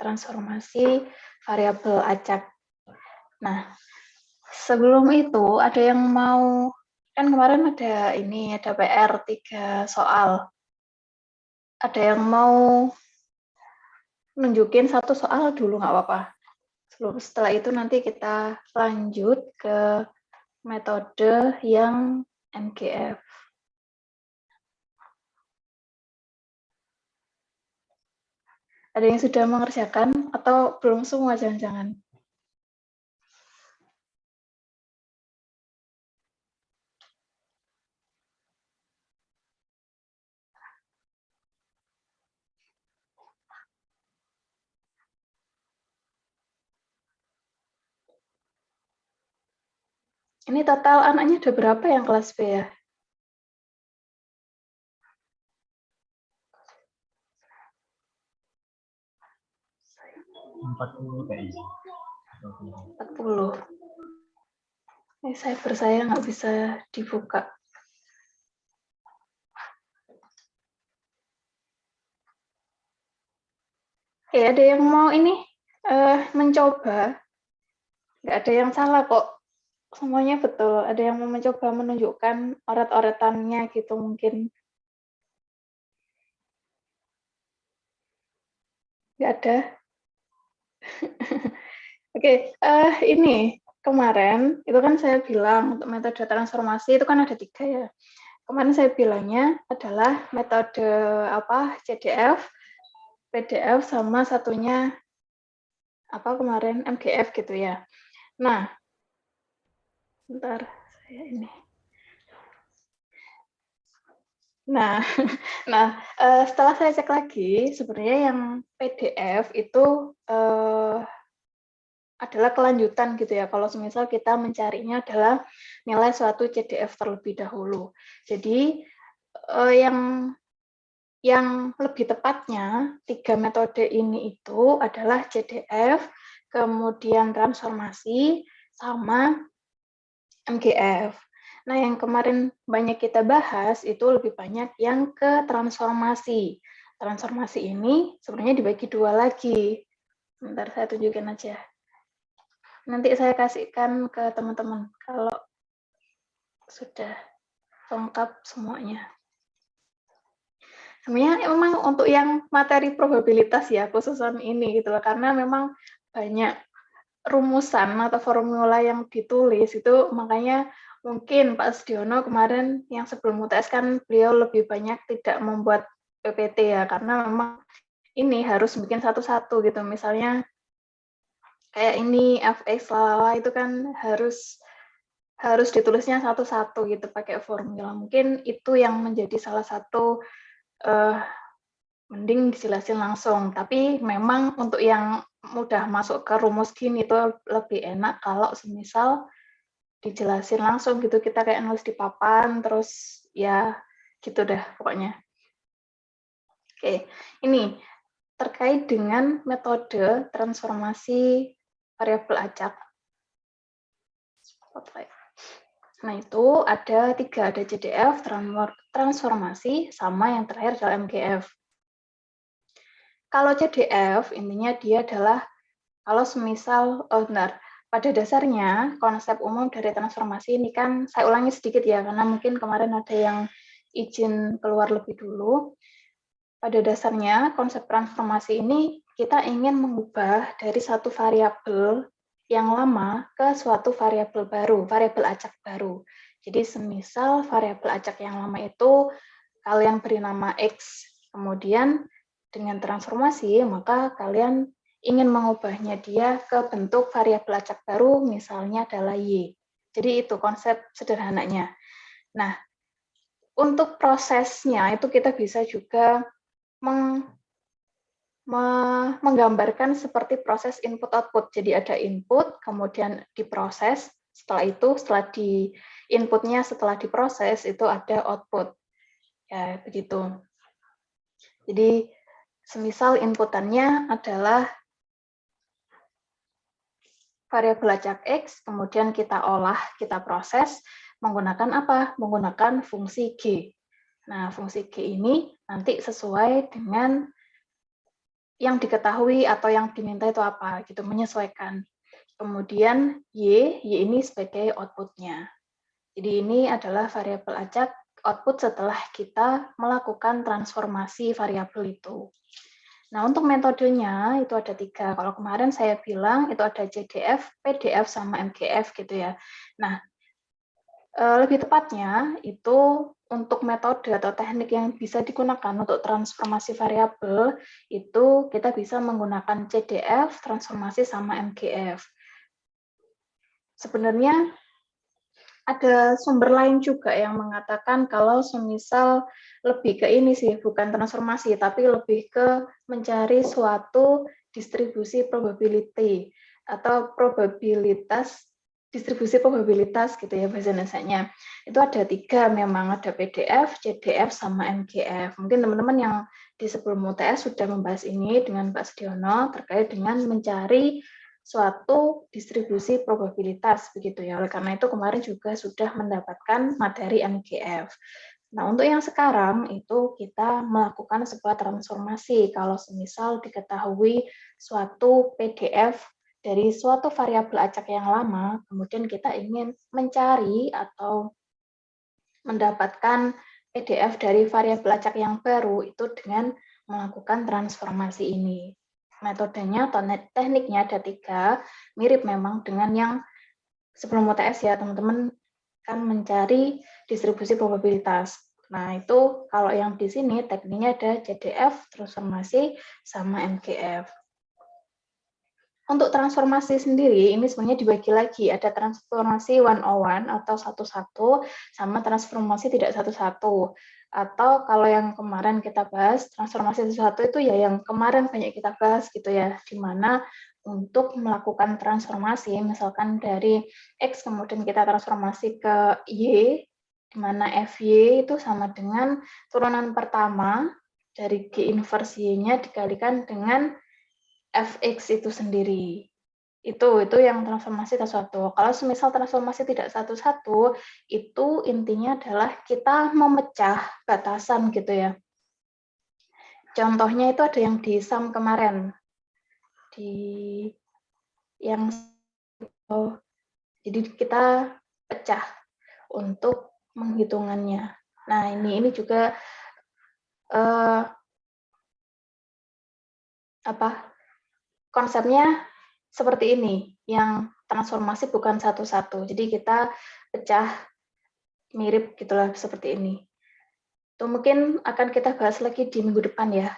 transformasi variabel acak. Nah, sebelum itu ada yang mau, kan kemarin ada PR 3 soal. Ada yang mau nunjukin satu soal dulu nggak apa-apa. Setelah itu nanti kita lanjut ke metode yang MGF. Ada yang sudah mengerjakan atau belum semua jangan-jangan? Ini total anaknya ada berapa yang kelas B ya? 40 kayaknya. 40. Ini cyber saya nggak bisa dibuka. Oke, ada yang mau mencoba? Nggak ada yang salah kok. Semuanya betul. Ada yang mau mencoba menunjukkan oret-oretannya gitu mungkin. Nggak ada. Oke, ini kemarin itu kan saya bilang untuk metode transformasi itu kan ada 3 ya. Kemarin saya bilangnya adalah metode CDF, PDF, sama satunya kemarin MGF gitu ya. Nah, bentar saya ini. Nah, setelah saya cek lagi, sebenarnya yang PDF itu adalah kelanjutan gitu ya. Kalau semisal kita mencarinya adalah nilai suatu CDF terlebih dahulu. Jadi yang lebih tepatnya 3 metode ini itu adalah CDF, kemudian transformasi, sama MGF. Nah, yang kemarin banyak kita bahas itu lebih banyak yang ke transformasi. Transformasi ini sebenarnya dibagi 2 lagi. Bentar, saya tunjukin aja. Nanti saya kasihkan ke teman-teman kalau sudah lengkap semuanya. Sebenarnya memang untuk yang materi probabilitas ya, khususan ini gitu loh, karena memang banyak rumusan atau formula yang ditulis itu, makanya mungkin Pak Sudiono kemarin yang sebelum UTS kan beliau lebih banyak tidak membuat PPT ya, karena memang ini harus bikin satu-satu gitu. Misalnya kayak ini fx itu kan harus ditulisnya satu-satu gitu pakai formula. Mungkin itu yang menjadi salah satu mending dijelasin langsung. Tapi memang untuk yang mudah masuk ke rumus gini itu lebih enak kalau semisal dijelasin langsung gitu, kita kayak nulis di papan terus ya gitu deh pokoknya. Oke, ini terkait dengan metode transformasi variabel acak. Nah, itu ada 3, ada CDF, transformasi, sama yang terakhir adalah MGF. Kalau CDF, intinya dia adalah, kalau semisal, pada dasarnya konsep umum dari transformasi ini kan, saya ulangi sedikit ya, karena mungkin kemarin ada yang izin keluar lebih dulu. Pada dasarnya, konsep transformasi ini kita ingin mengubah dari satu variabel yang lama ke suatu variabel baru, variabel acak baru. Jadi semisal variabel acak yang lama itu kalian beri nama X, kemudian dengan transformasi maka kalian ingin mengubahnya dia ke bentuk variabel acak baru, misalnya adalah Y. Jadi itu konsep sederhananya. Nah, untuk prosesnya itu kita bisa juga menggambarkan seperti proses input-output. Jadi ada input, kemudian diproses, setelah di inputnya setelah diproses itu ada output. Ya, begitu. Jadi semisal inputannya adalah variabel acak X, kemudian kita olah, kita proses menggunakan apa? Menggunakan fungsi G. Nah, fungsi G ini nanti sesuai dengan yang diketahui atau yang diminta itu apa, gitu, menyesuaikan. Kemudian Y ini sebagai output-nya. Jadi ini adalah variabel acak output setelah kita melakukan transformasi variabel itu. Nah, untuk metodenya itu ada 3. Kalau kemarin saya bilang itu ada JDF, PDF, sama MGF gitu ya. Nah, lebih tepatnya itu untuk metode atau teknik yang bisa digunakan untuk transformasi variabel itu kita bisa menggunakan CDF, transformasi, sama MGF. Sebenarnya ada sumber lain juga yang mengatakan kalau semisal lebih ke ini sih, bukan transformasi, tapi lebih ke mencari suatu distribusi probability atau probabilitas, distribusi probabilitas gitu ya bahasa Indonesianya. Itu ada 3 memang, ada PDF, CDF, sama MGF. Mungkin teman-teman yang di sebelum UTS sudah membahas ini dengan Pak Sediono terkait dengan mencari suatu distribusi probabilitas begitu ya. Oleh karena itu kemarin juga sudah mendapatkan materi MGF. Nah, untuk yang sekarang itu kita melakukan sebuah transformasi kalau semisal diketahui suatu PDF dari suatu variabel acak yang lama, kemudian kita ingin mencari atau mendapatkan PDF dari variabel acak yang baru itu dengan melakukan transformasi ini. Metodenya atau tekniknya ada 3, mirip memang dengan yang sebelum UTS ya, teman-teman kan mencari distribusi probabilitas. Nah, itu kalau yang di sini tekniknya ada JDF, transformasi, sama MGF. Untuk transformasi sendiri, ini sebenarnya dibagi lagi. Ada transformasi 101 atau satu-satu, sama transformasi tidak satu-satu. Atau kalau yang kemarin kita bahas, transformasi satu-satu itu ya yang kemarin banyak kita bahas gitu ya, di mana untuk melakukan transformasi, misalkan dari X kemudian kita transformasi ke Y, di mana FY itu sama dengan turunan pertama dari G inverse Y-nya dikalikan dengan Fx itu sendiri. Itu yang transformasi satu-satu. Kalau semisal transformasi tidak satu-satu, itu intinya adalah kita memecah batasan gitu ya. Contohnya itu ada yang di sum kemarin. Jadi kita pecah untuk menghitungannya. Nah, ini juga konsepnya seperti ini, yang transformasi bukan satu-satu. Jadi kita pecah mirip gitulah seperti ini. Itu mungkin akan kita bahas lagi di minggu depan ya,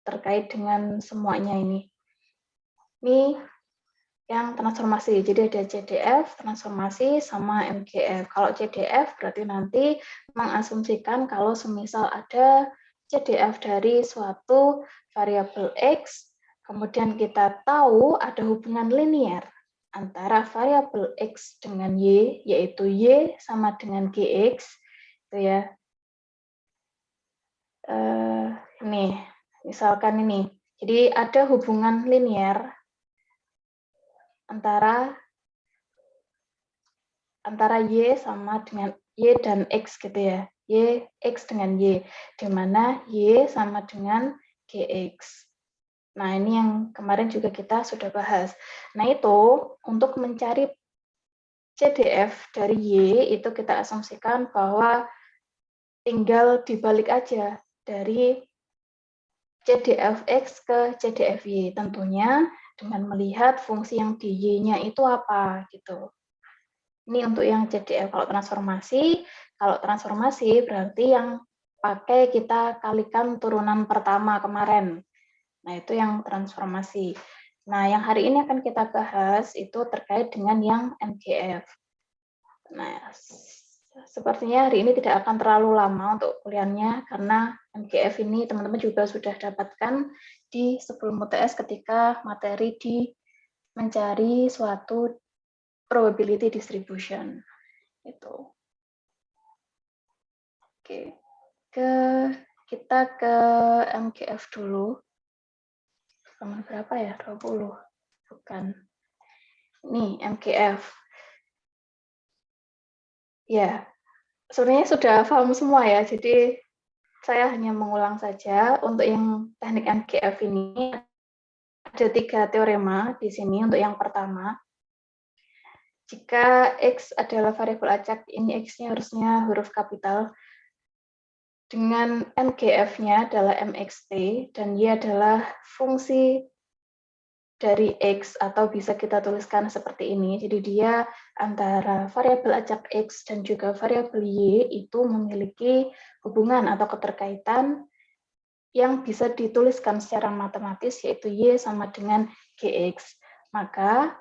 terkait dengan semuanya ini. Ini yang transformasi, jadi ada CDF, transformasi, sama MGF. Kalau CDF berarti nanti mengasumsikan kalau semisal ada CDF dari suatu variabel X, kemudian kita tahu ada hubungan linier antara variabel X dengan Y, yaitu Y sama dengan GX, itu ya. Nih, misalkan ini. Jadi ada hubungan linier antara Y sama dengan Y dan X gitu ya. Y, X dengan Y, di mana Y sama dengan GX. Nah, ini yang kemarin juga kita sudah bahas. Nah, itu untuk mencari CDF dari Y, itu kita asumsikan bahwa tinggal dibalik aja dari CDF X ke CDF Y. Tentunya dengan melihat fungsi yang di Y-nya itu apa gitu. Ini untuk yang CDF. Kalau transformasi berarti yang pakai kita kalikan turunan pertama kemarin. Nah, itu yang transformasi. Nah, yang hari ini akan kita bahas itu terkait dengan yang MGF. Nah, sepertinya hari ini tidak akan terlalu lama untuk kuliahnya, karena MGF ini teman-teman juga sudah dapatkan di sebelum UTS ketika materi di mencari suatu probability distribution. Itu. Oke. Kita ke MGF dulu. Nomor berapa ya? 20. Bukan. Nih, MGF. Ya, sebenarnya sudah paham semua ya, jadi saya hanya mengulang saja. Untuk yang teknik MGF ini Ada 3 teorema di sini. Untuk yang pertama, jika X adalah variabel acak, ini X-nya harusnya huruf kapital, dengan MGF-nya adalah MXT, dan Y adalah fungsi dari X, atau bisa kita tuliskan seperti ini. Jadi dia antara variabel acak X dan juga variabel Y itu memiliki hubungan atau keterkaitan yang bisa dituliskan secara matematis, yaitu Y sama dengan GX. Maka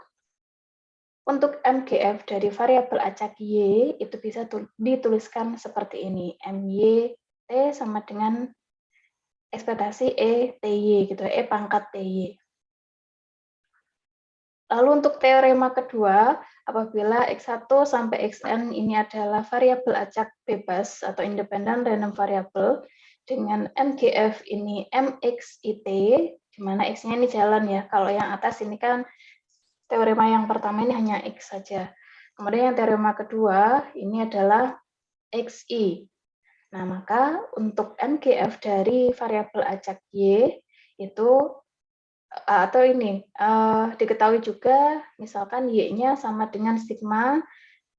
untuk MGF dari variabel acak Y itu bisa dituliskan seperti ini. MY T sama dengan ekspektasi E TY gitu, E pangkat TY. Lalu untuk teorema kedua, apabila X1 sampai Xn ini adalah variabel acak bebas atau independent random variable dengan MGF ini MXIT, di mana X-nya ini jalan ya. Kalau yang atas ini kan teorema yang pertama ini hanya X saja. Kemudian yang teorema kedua ini adalah XI. Nah, maka untuk MGF dari variabel acak Y itu atau ini diketahui juga misalkan Y-nya sama dengan sigma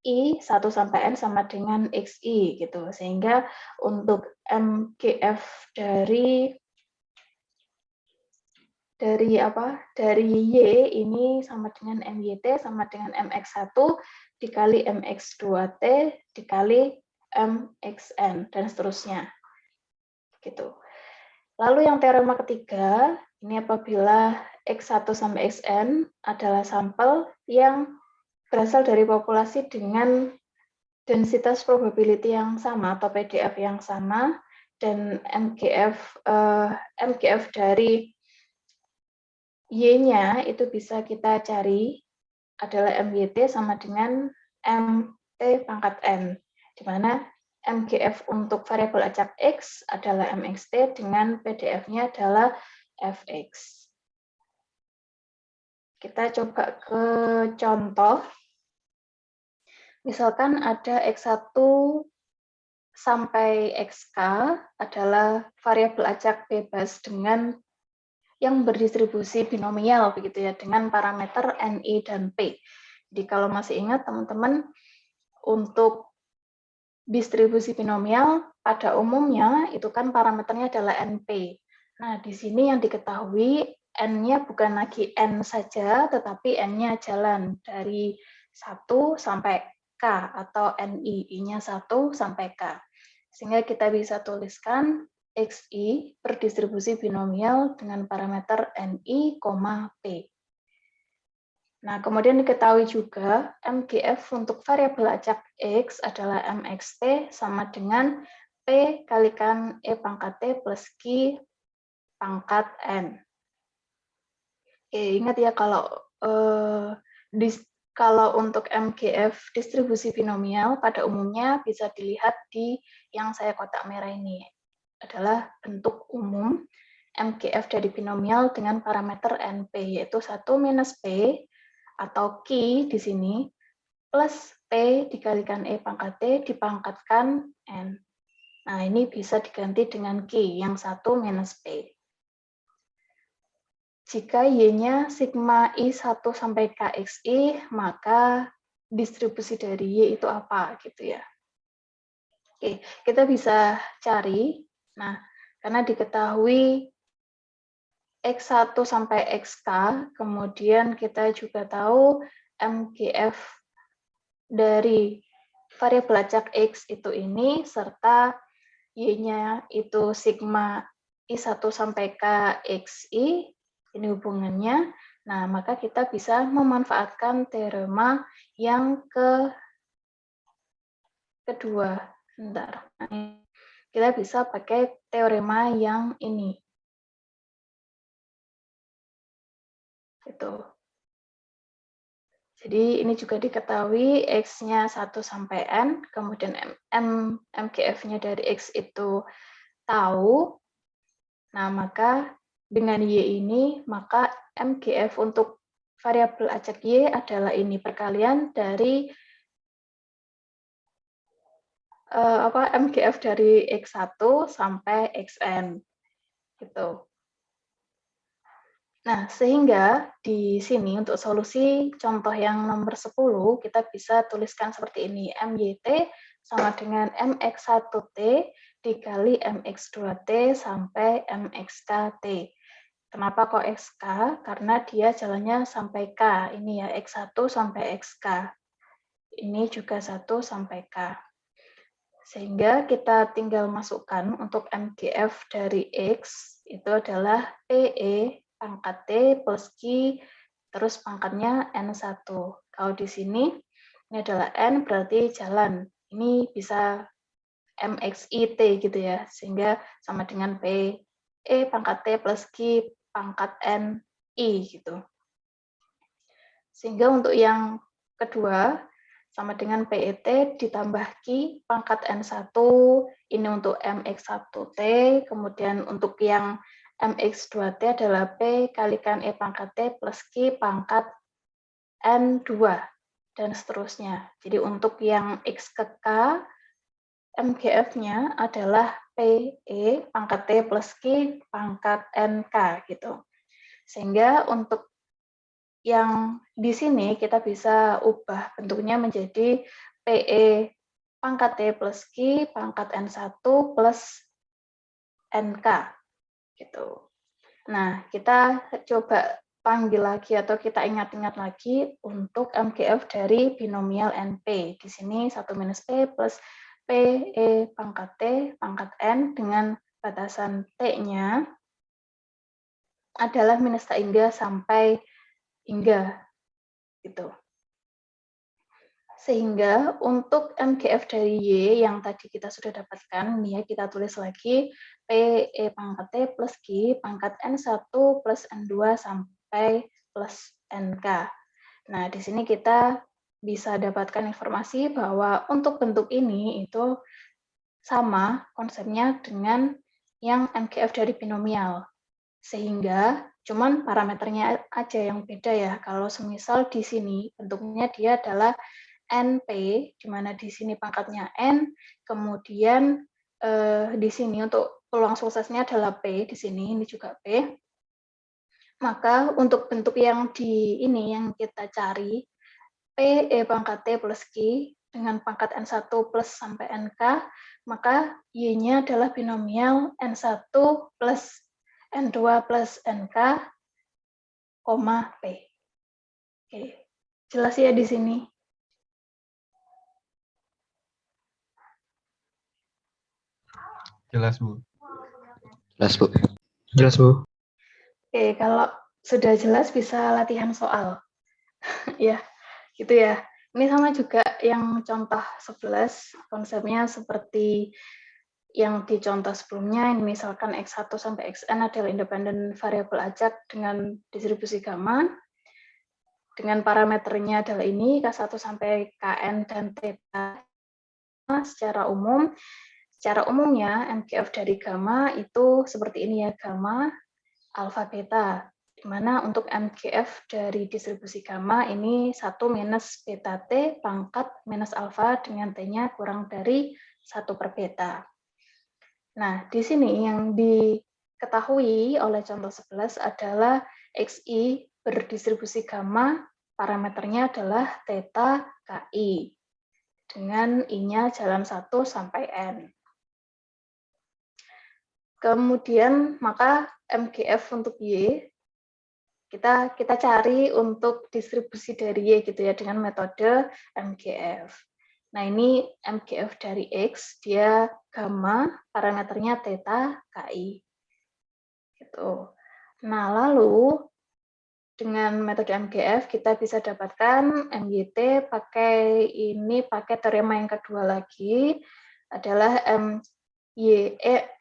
I 1 sampai N sama dengan XI gitu. Sehingga untuk MGF dari Y ini sama dengan MYT sama dengan MX1 dikali MX2T dikali MXN dan seterusnya. Gitu. Lalu yang teorema ketiga, ini apabila X1 sampai Xn adalah sampel yang berasal dari populasi dengan densitas probability yang sama atau PDF yang sama, dan MGF dari Y-nya itu bisa kita cari adalah MYT sama dengan MT pangkat N, di mana MGF untuk variabel acak X adalah MXT dengan PDF-nya adalah Fx. Kita coba ke contoh. Misalkan ada X1 sampai Xk adalah variabel acak bebas dengan yang berdistribusi binomial begitu ya, dengan parameter Ni dan P. Jadi kalau masih ingat teman-teman, untuk distribusi binomial pada umumnya itu kan parameternya adalah NP. Nah, di sini yang diketahui N-nya bukan lagi N saja, tetapi N-nya jalan dari 1 sampai K atau NI, I-nya 1 sampai K. Sehingga kita bisa tuliskan XI berdistribusi binomial dengan parameter NI, P. Nah, kemudian diketahui juga MGF untuk variabel acak X adalah MXT sama dengan P kalikan E pangkat T plus Q pangkat N. Oke, ingat ya kalau untuk MGF distribusi binomial pada umumnya bisa dilihat di yang saya kotak merah ini. Adalah bentuk umum MGF dari binomial dengan parameter NP, yaitu 1 minus P atau Q di sini, plus P dikalikan E pangkat T dipangkatkan N. Nah, ini bisa diganti dengan Q, yang 1 minus P. Jika Y-nya sigma I1 sampai KXI, maka distribusi dari Y itu apa, gitu ya. Oke, kita bisa cari. Nah, karena diketahui X1 sampai Xk, kemudian kita juga tahu MGF dari variabel acak X itu ini, serta Y-nya itu sigma I1 sampai K XI, ini hubungannya. Nah, maka kita bisa memanfaatkan teorema yang kedua. Bentar. Nah, kita bisa pakai teorema yang ini. Gitu. Jadi ini juga diketahui X-nya 1 sampai N, kemudian MGF-nya dari X itu tahu. Nah, maka dengan Y ini, maka MGF untuk variabel acak Y adalah ini, perkalian dari MGF dari X1 sampai Xn. Gitu. Nah, sehingga di sini untuk solusi contoh yang nomor 10, kita bisa tuliskan seperti ini. MYT sama dengan MX1T dikali MX2T sampai MXKT. Kenapa kok XK? Karena dia jalannya sampai K. Ini ya, X1 sampai XK. Ini juga 1 sampai K. Sehingga kita tinggal masukkan untuk MGF dari X, itu adalah PE pangkat T plus Q, terus pangkatnya N1. Kalau di sini, ini adalah N berarti jalan. Ini bisa MXIT gitu ya, sehingga sama dengan PE pangkat T plus Q pangkat NI gitu. Sehingga untuk yang kedua, sama dengan PET ditambah Q pangkat N1, ini untuk MX1T, kemudian untuk yang MX2T adalah P kalikan E pangkat T plus Q pangkat N2, dan seterusnya. Jadi untuk yang X ke K, MGF-nya adalah PE pangkat T plus Q pangkat NK gitu. Sehingga untuk yang di sini kita bisa ubah bentuknya menjadi PE pangkat T plus Q pangkat N1 plus NK gitu. Nah, kita coba panggil lagi atau kita ingat-ingat lagi untuk MGF dari binomial NP. Di sini 1 minus P plus PE pangkat T pangkat N dengan batasan T-nya adalah minus tak hingga sampai hingga gitu. Sehingga untuk MGF dari Y yang tadi kita sudah dapatkan, nih ya kita tulis lagi PE pangkat T plus Q pangkat N1 plus N2 sampai plus NK. Nah, di sini kita bisa dapatkan informasi bahwa untuk bentuk ini itu sama konsepnya dengan yang MGF dari binomial. Sehingga cuman parameternya aja yang beda ya. Kalau semisal di sini bentuknya dia adalah NP, di mana di sini pangkatnya N, kemudian di sini untuk peluang suksesnya adalah P, di sini ini juga P. Maka untuk bentuk yang di ini yang kita cari, PE pangkat T plus Q dengan pangkat N1 plus sampai NK, maka Y-nya adalah binomial N1 plus N2 plus NK, P. Oke, jelas ya di sini? Jelas, Bu. Jelas, Bu. Jelas, Bu. Oke, kalau sudah jelas bisa latihan soal. Ya, gitu ya. Ini sama juga yang contoh 11, konsepnya seperti yang di contoh sebelumnya, ini misalkan X1 sampai Xn adalah independen variabel acak dengan distribusi gamma, dengan parameternya adalah ini, K1 sampai Kn dan Theta secara umum. Secara umumnya, MGF dari gamma itu seperti ini ya, gamma, alfa, beta. Di mana untuk MGF dari distribusi gamma ini 1 minus beta T pangkat minus alfa dengan T-nya kurang dari 1 per beta. Nah, di sini yang diketahui oleh contoh 11 adalah XI berdistribusi gamma, parameternya adalah theta KI, dengan I-nya jalan 1 sampai N. Kemudian maka MGF untuk Y kita cari untuk distribusi dari Y gitu ya dengan metode MGF. Nah, ini MGF dari X, dia gamma, parameternya theta KI. Gitu. Nah, lalu dengan metode MGF kita bisa dapatkan MYT pakai teorema yang kedua lagi adalah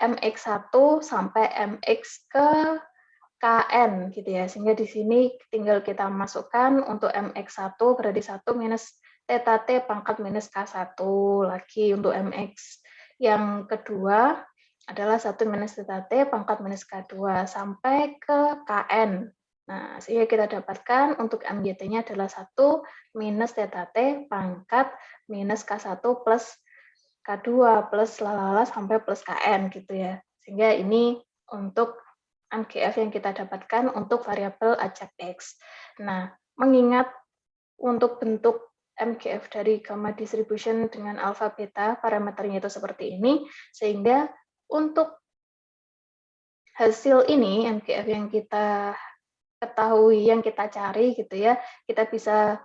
MX1 sampai MX ke KN gitu ya. Sehingga di sini tinggal kita masukkan untuk MX1 berarti 1 minus theta T pangkat minus K1 lagi untuk MX. Yang kedua adalah 1 minus theta T pangkat minus K2 sampai ke KN. Nah, sehingga kita dapatkan untuk MYT-nya adalah 1 minus theta T pangkat minus K1 plus K2 plus lalala sampai plus KN gitu ya. Sehingga ini untuk MGF yang kita dapatkan untuk variabel acak X. Nah, mengingat untuk bentuk MGF dari gamma distribution dengan alpha beta, parameternya itu seperti ini, sehingga untuk hasil ini, MGF yang kita ketahui, yang kita cari gitu ya, kita bisa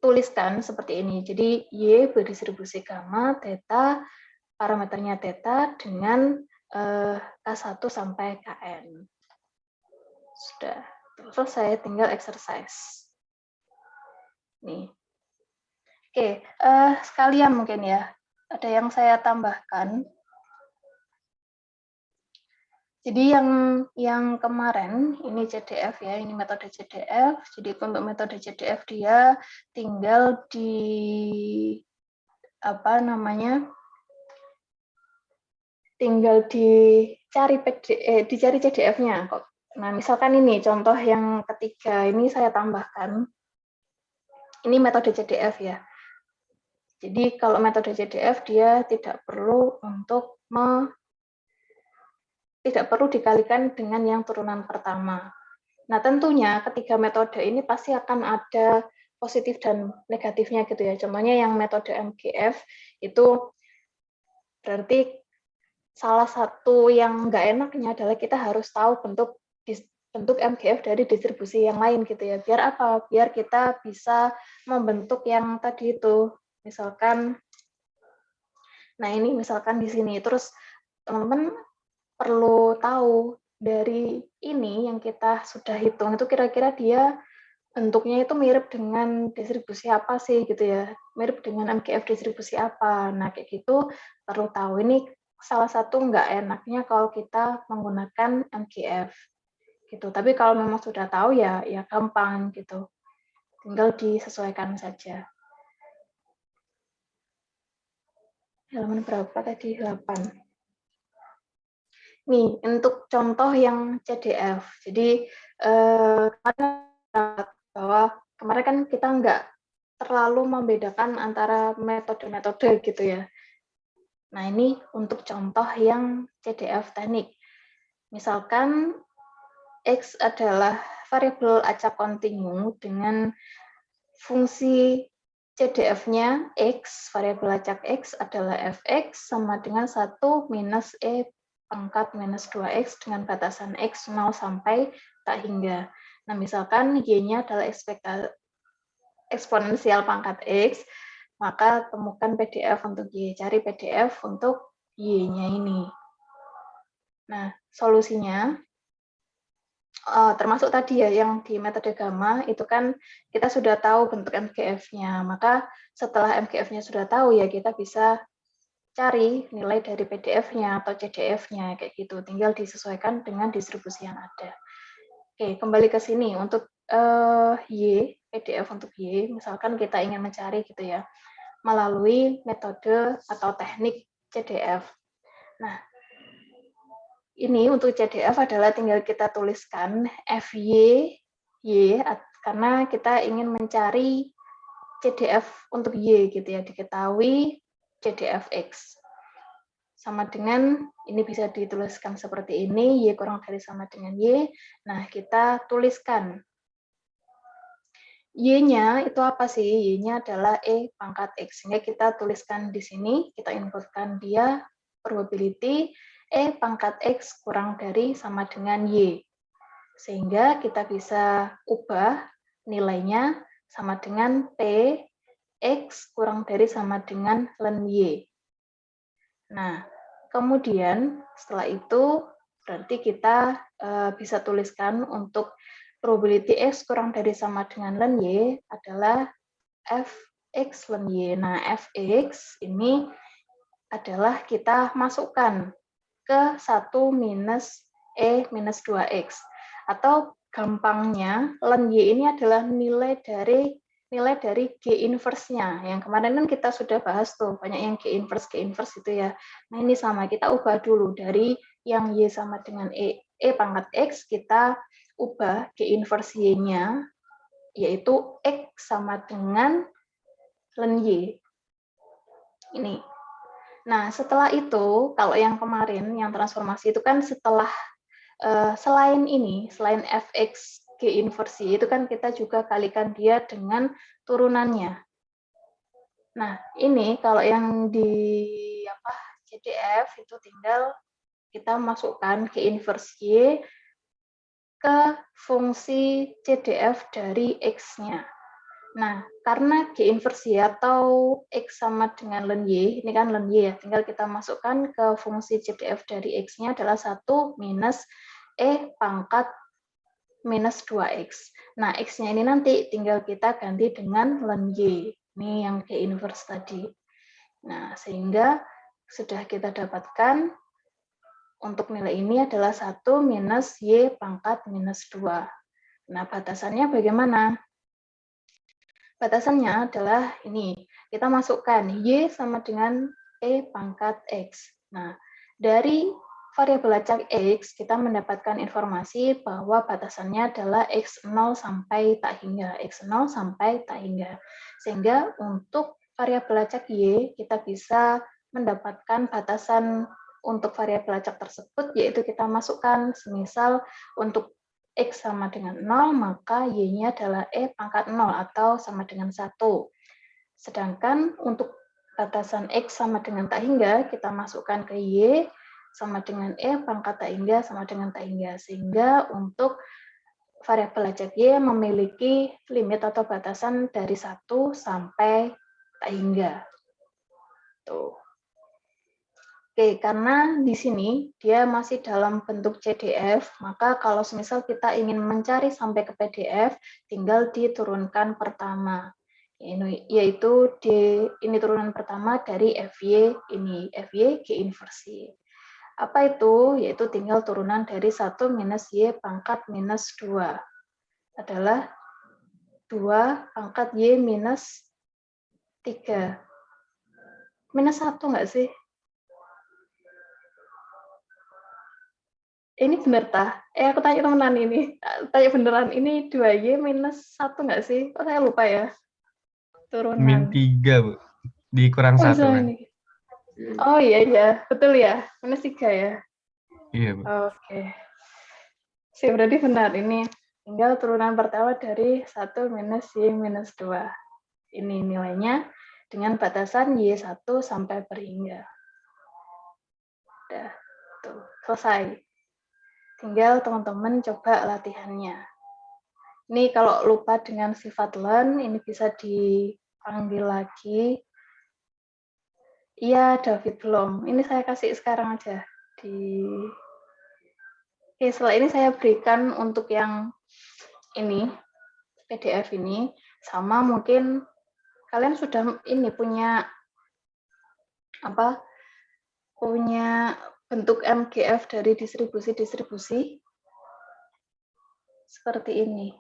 tuliskan seperti ini. Jadi Y berdistribusi gamma, theta, parameternya theta dengan K1 sampai Kn. Sudah selesai, tinggal exercise. Nih. Oke, sekalian mungkin ya, ada yang saya tambahkan. Jadi yang kemarin ini CDF ya, ini metode CDF. Jadi untuk metode CDF dia tinggal di apa namanya? Tinggal dicari dicari CDF-nya kok. Nah, misalkan ini contoh yang ketiga ini saya tambahkan. Ini metode CDF ya. Jadi kalau metode CDF dia tidak perlu dikalikan dengan yang turunan pertama. Nah, tentunya ketiga metode ini pasti akan ada positif dan negatifnya gitu ya. Contohnya yang metode MGF itu berarti salah satu yang nggak enaknya adalah kita harus tahu bentuk MGF dari distribusi yang lain gitu ya. Biar apa? Biar kita bisa membentuk yang tadi itu. Misalkan, nah ini misalkan di sini. Terus teman-teman perlu tahu dari ini yang kita sudah hitung itu kira-kira dia bentuknya itu mirip dengan distribusi apa sih gitu ya. Mirip dengan MGF distribusi apa. Nah kayak gitu perlu tahu. Ini salah satu nggak enaknya kalau kita menggunakan MGF. Gitu. Tapi kalau memang sudah tahu ya gampang gitu. Tinggal disesuaikan saja. Halaman berapa tadi? 8. Nih, untuk contoh yang CDF. Jadi bahwa kemarin kan kita nggak terlalu membedakan antara metode-metode gitu ya. Nah, ini untuk contoh yang CDF teknik. Misalkan X adalah variabel acak kontinu dengan fungsi CDF-nya X, variabel acak X adalah fx sama dengan 1 minus E pangkat minus 2x dengan batasan X 0 sampai tak hingga. Nah, misalkan Y-nya adalah eksponensial pangkat X, maka temukan PDF untuk Y. Cari PDF untuk Y-nya ini. Nah, solusinya termasuk tadi ya yang di metode gamma itu kan kita sudah tahu bentuk MGF-nya. Maka setelah MGF-nya sudah tahu ya kita bisa cari nilai dari PDF-nya atau CDF-nya kayak gitu. Tinggal disesuaikan dengan distribusi yang ada. Oke, kembali ke sini untuk Y, PDF untuk Y, misalkan kita ingin mencari gitu ya, melalui metode atau teknik CDF. Nah, ini untuk CDF adalah tinggal kita tuliskan FY, Y, karena kita ingin mencari CDF untuk Y gitu ya, diketahui CDF X. Sama dengan, ini bisa dituliskan seperti ini, Y kurang dari sama dengan Y. Nah, kita tuliskan. Y-nya itu apa sih? Y-nya adalah E pangkat X. Sehingga kita tuliskan di sini, kita inputkan dia probability E pangkat X kurang dari sama dengan Y. Sehingga kita bisa ubah nilainya sama dengan P X kurang dari sama dengan ln Y. Nah, kemudian setelah itu berarti kita bisa tuliskan untuk probability X kurang dari sama dengan ln Y adalah Fx ln Y. Nah, Fx ini adalah kita masukkan ke 1 minus E minus 2X. Atau gampangnya, ln Y ini adalah nilai dari G inverse-nya. Yang kemarin kan kita sudah bahas tuh, banyak yang G inverse itu ya. Nah ini sama, kita ubah dulu dari yang Y sama dengan E pangkat X, kita ubah G inverse Y-nya, yaitu X sama dengan ln Y. Ini. Nah, setelah itu, kalau yang kemarin, yang transformasi itu kan setelah selain ini, selain fx G inversi, itu kan kita juga kalikan dia dengan turunannya. Nah, ini kalau yang di CDF itu tinggal kita masukkan G inversi Y ke fungsi CDF dari X-nya. Nah, karena G inversi atau X sama dengan len Y, ini kan len Y ya, tinggal kita masukkan ke fungsi CDF dari X-nya adalah 1 minus E pangkat minus 2X. Nah, X-nya ini nanti tinggal kita ganti dengan len Y. Ini yang G inverse tadi. Nah, sehingga sudah kita dapatkan untuk nilai ini adalah 1 minus Y pangkat minus 2. Nah, batasannya bagaimana? Batasannya adalah ini. Kita masukkan Y sama dengan E pangkat X. Nah, dari variabel acak X, kita mendapatkan informasi bahwa batasannya adalah X0 sampai tak hingga. X0 sampai tak hingga. Sehingga untuk variabel acak Y, kita bisa mendapatkan batasan untuk variabel acak tersebut, yaitu kita masukkan, semisal untuk X sama dengan 0, maka Y-nya adalah E pangkat 0 atau sama dengan 1. Sedangkan untuk batasan X sama dengan tak hingga, kita masukkan ke Y sama dengan E pangkat tak hingga sama dengan tak hingga. Sehingga untuk variabel acak Y memiliki limit atau batasan dari 1 sampai tak hingga. Tuh. Oke, karena di sini dia masih dalam bentuk CDF, maka kalau semisal kita ingin mencari sampai ke PDF, tinggal diturunkan pertama. Yaitu ini turunan pertama dari FY ini, FY G inversi. Apa itu? Yaitu tinggal turunan dari 1 minus Y pangkat minus 2. Adalah 2 pangkat Y minus 3. Minus 1 nggak sih? Ini bener tah? Aku tanya temenan ini. Tanya beneran, ini 2Y minus 1 nggak sih? Kok saya lupa ya? Turunan. Min 3, Bu. Dikurang 1 kan? Ini. Oh iya, betul ya. Minus 3 ya? Iya, Bu. Oke. Sih, berarti benar. Ini tinggal turunan pertama dari 1 minus Y minus 2. Ini nilainya dengan batasan Y1 sampai berhingga. Udah, tuh, selesai. Tinggal teman-teman coba latihannya. Ini kalau lupa dengan sifat learn, ini bisa dipanggil lagi. Iya, David belum. Ini saya kasih sekarang aja. Oke, setelah ini saya berikan untuk yang ini, PDF ini. Sama mungkin kalian sudah ini punya bentuk MGF dari distribusi-distribusi seperti ini.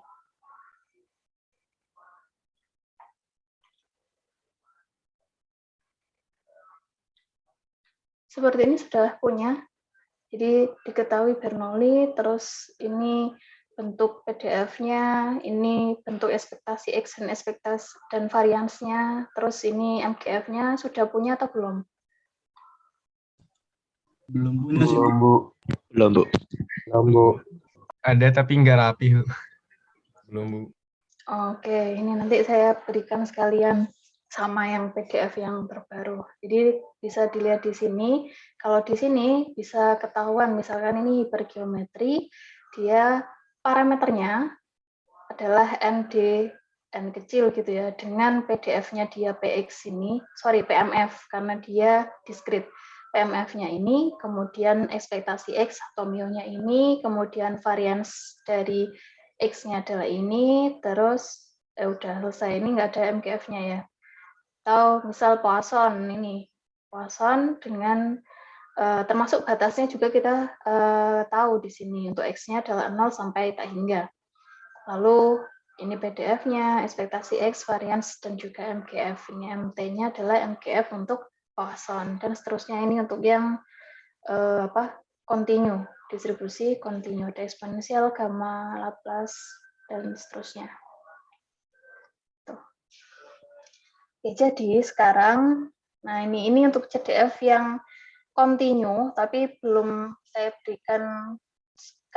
Seperti ini sudah punya. Jadi diketahui Bernoulli, terus ini bentuk PDF-nya, ini bentuk ekspektasi X dan ekspektasi dan variansnya, terus ini MGF-nya sudah punya atau belum? Belum punya sih, Bu. Belum, Bu. Belum, Bu. Ada tapi nggak rapi, Bu. Belum, Bu. Oke, ini nanti saya berikan sekalian sama yang PDF yang terbaru. Jadi bisa dilihat di sini. Kalau di sini bisa ketahuan, misalkan ini hipergeometri, dia parameternya adalah ND, N kecil gitu ya, dengan PDF-nya dia PMF, karena dia diskrit. PMF-nya ini, kemudian ekspektasi X atau mu-nya ini, kemudian varians dari X-nya adalah ini, terus udah selesai, ini nggak ada MGF-nya ya. Atau misal Poisson ini, Poisson dengan termasuk batasnya juga kita tahu di sini, untuk X-nya adalah 0 sampai tak hingga. Lalu ini PDF-nya, ekspektasi X, varians, dan juga MGF. Ini MT-nya adalah MGF untuk Poisson, dan seterusnya ini untuk yang continue, distribusi continue, eksponensial, gamma, Laplace, dan seterusnya. Tuh. Oke, jadi sekarang, nah ini untuk CDF yang continue, tapi belum saya berikan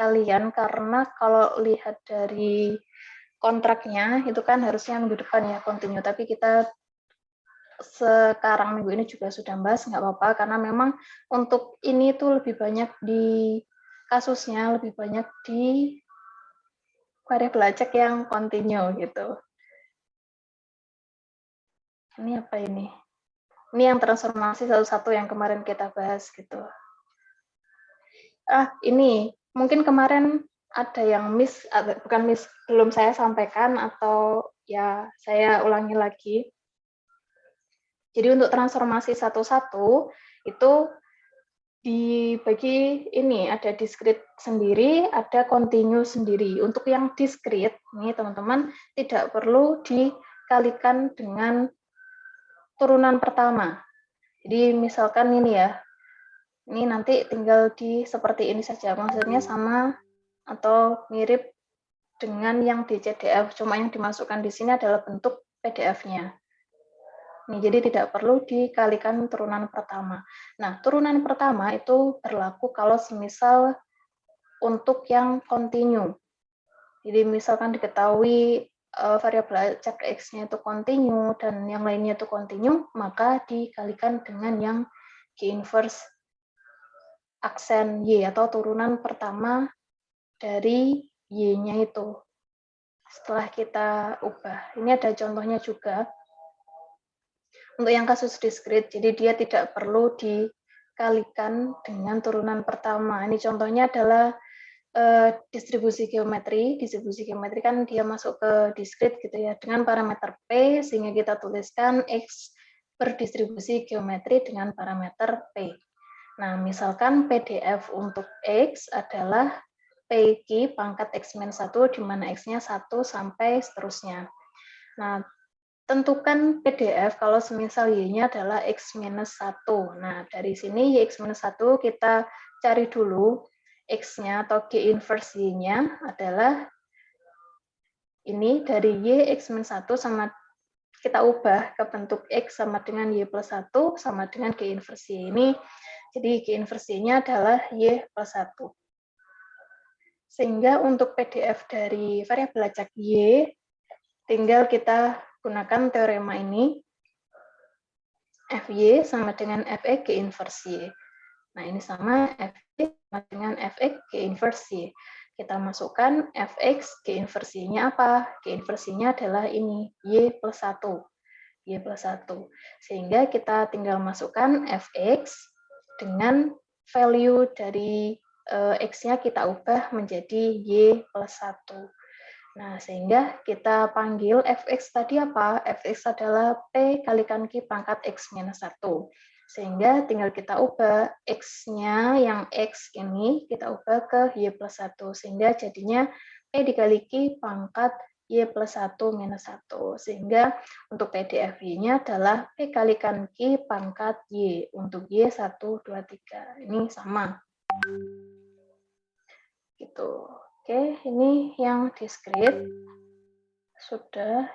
kalian, karena kalau lihat dari kontraknya itu kan harusnya minggu depan ya continue, tapi kita sekarang minggu ini juga sudah bahas, nggak apa-apa, karena memang untuk ini tuh lebih banyak di kasusnya, lebih banyak di variabel acak yang continue gitu. Ini apa ini? Ini yang transformasi satu-satu yang kemarin kita bahas gitu. Ini mungkin kemarin ada yang bukan miss, belum saya sampaikan atau ya saya ulangi lagi. Jadi untuk transformasi satu-satu itu dibagi ini, ada discrete sendiri, ada continue sendiri. Untuk yang discrete, nih teman-teman tidak perlu dikalikan dengan turunan pertama. Jadi misalkan ini ya, ini nanti tinggal seperti ini saja, maksudnya sama atau mirip dengan yang di CDF, cuma yang dimasukkan di sini adalah bentuk PDF-nya. Jadi tidak perlu dikalikan turunan pertama. Nah, turunan pertama itu berlaku kalau semisal untuk yang continue. Jadi misalkan diketahui variabel acak X-nya itu continue dan yang lainnya itu continue, maka dikalikan dengan yang G inverse aksen Y atau turunan pertama dari Y-nya itu. Setelah kita ubah. Ini ada contohnya juga. Untuk yang kasus diskrit, jadi dia tidak perlu dikalikan dengan turunan pertama. Ini contohnya adalah distribusi geometri. Distribusi geometri kan dia masuk ke diskrit gitu ya, dengan parameter P, sehingga kita tuliskan X berdistribusi geometri dengan parameter P. Nah, misalkan PDF untuk X adalah PQ pangkat X-1, di mana X-nya 1 sampai seterusnya. Nah, tentukan PDF kalau semisal Y-nya adalah X-1. Nah, dari sini Y-1 kita cari dulu X-nya atau G inverse Y-nya adalah ini dari Y X-1 sama kita ubah ke bentuk X sama dengan Y plus 1 sama dengan G inverse Y ini. Jadi G inverse Y-nya adalah Y plus 1. Sehingga untuk PDF dari variabel acak Y, tinggal kita gunakan teorema ini, FY sama dengan FX G inverse Y. Nah, ini sama FY sama dengan FX G inverse Y. Kita masukkan Fx G inverse Y-nya apa? G inverse Y-nya adalah ini, Y plus 1. Y plus 1. Sehingga kita tinggal masukkan Fx dengan value dari X-nya kita ubah menjadi Y plus 1. Nah, sehingga kita panggil Fx tadi apa? Fx adalah P kalikan Q pangkat X minus 1. Sehingga tinggal kita ubah X-nya yang X ini, kita ubah ke Y plus 1. Sehingga jadinya P dikali Q pangkat Y plus 1 minus 1. Sehingga untuk PDF Y-nya adalah P kalikan Q pangkat Y. Untuk Y 1, 2, 3. Ini sama. Gitu. Oke, ini yang diskrit. Sudah.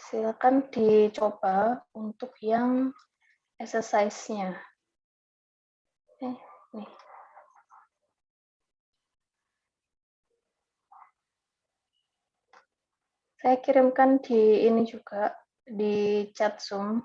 Silakan dicoba untuk yang exercise-nya. Nih. Saya kirimkan di ini juga, di chat Zoom.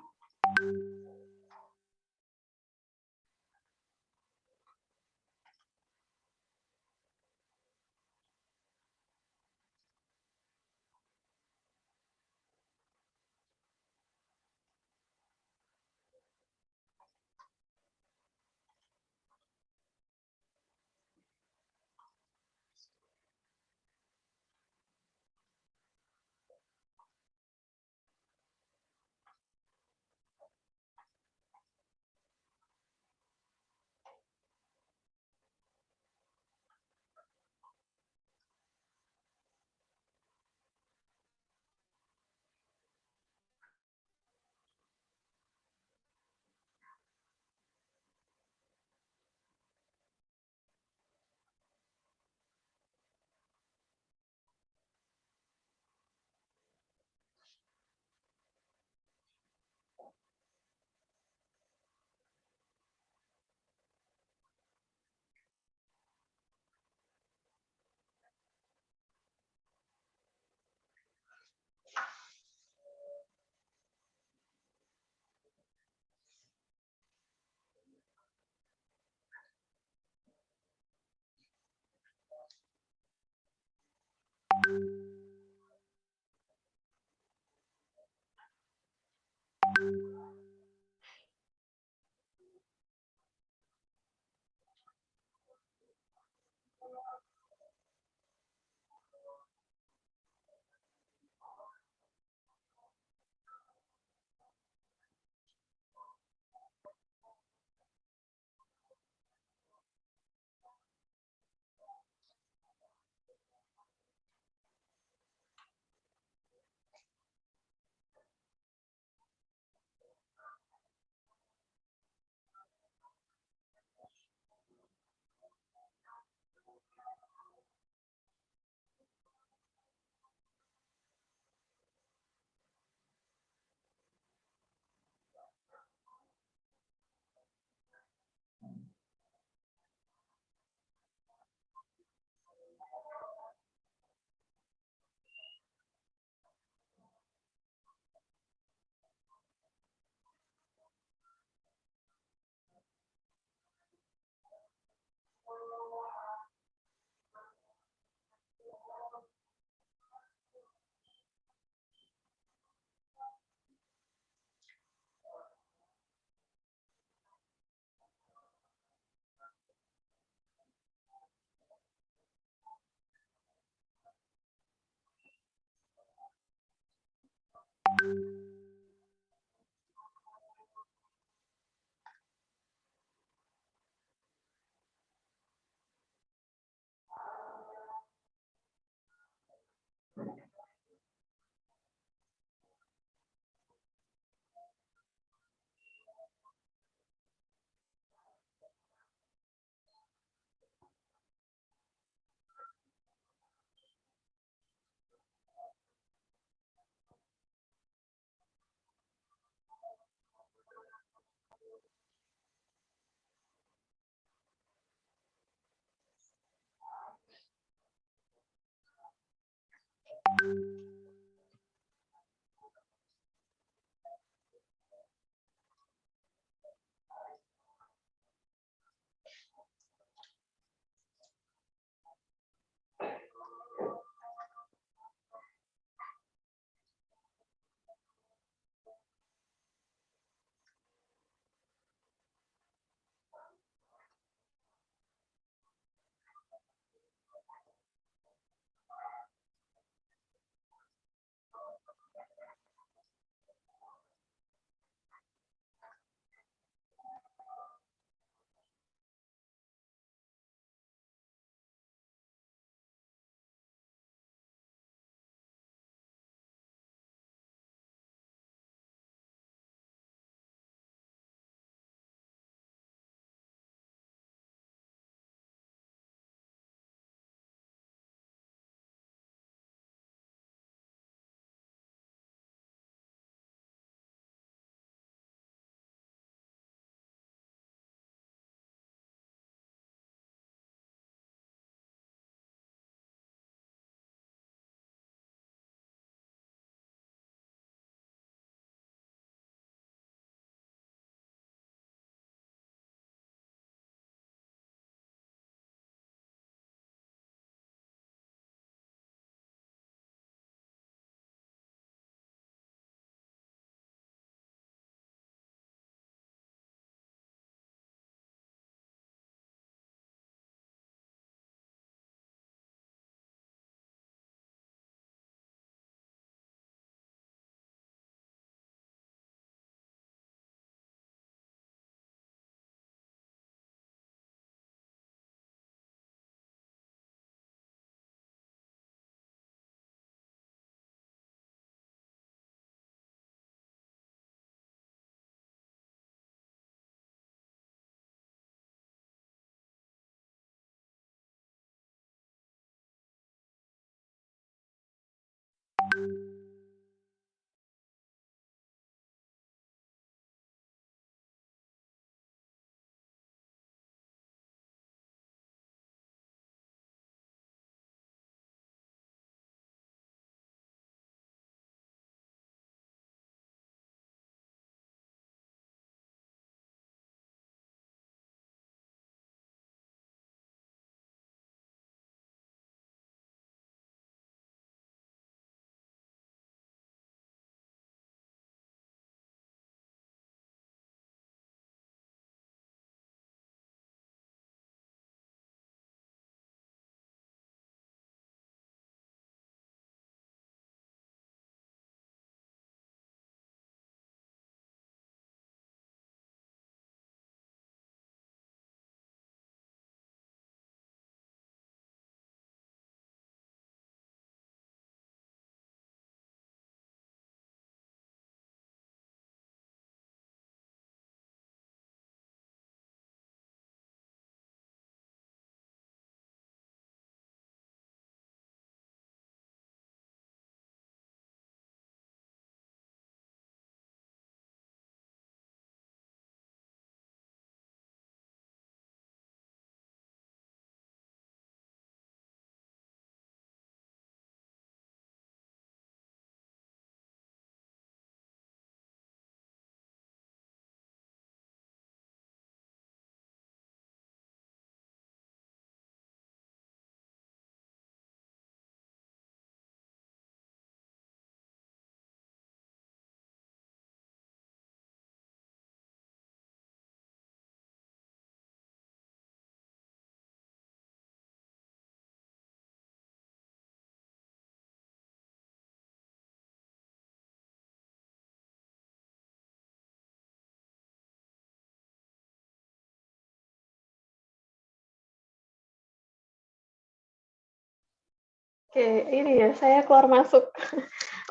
Oke, ini ya, saya keluar masuk.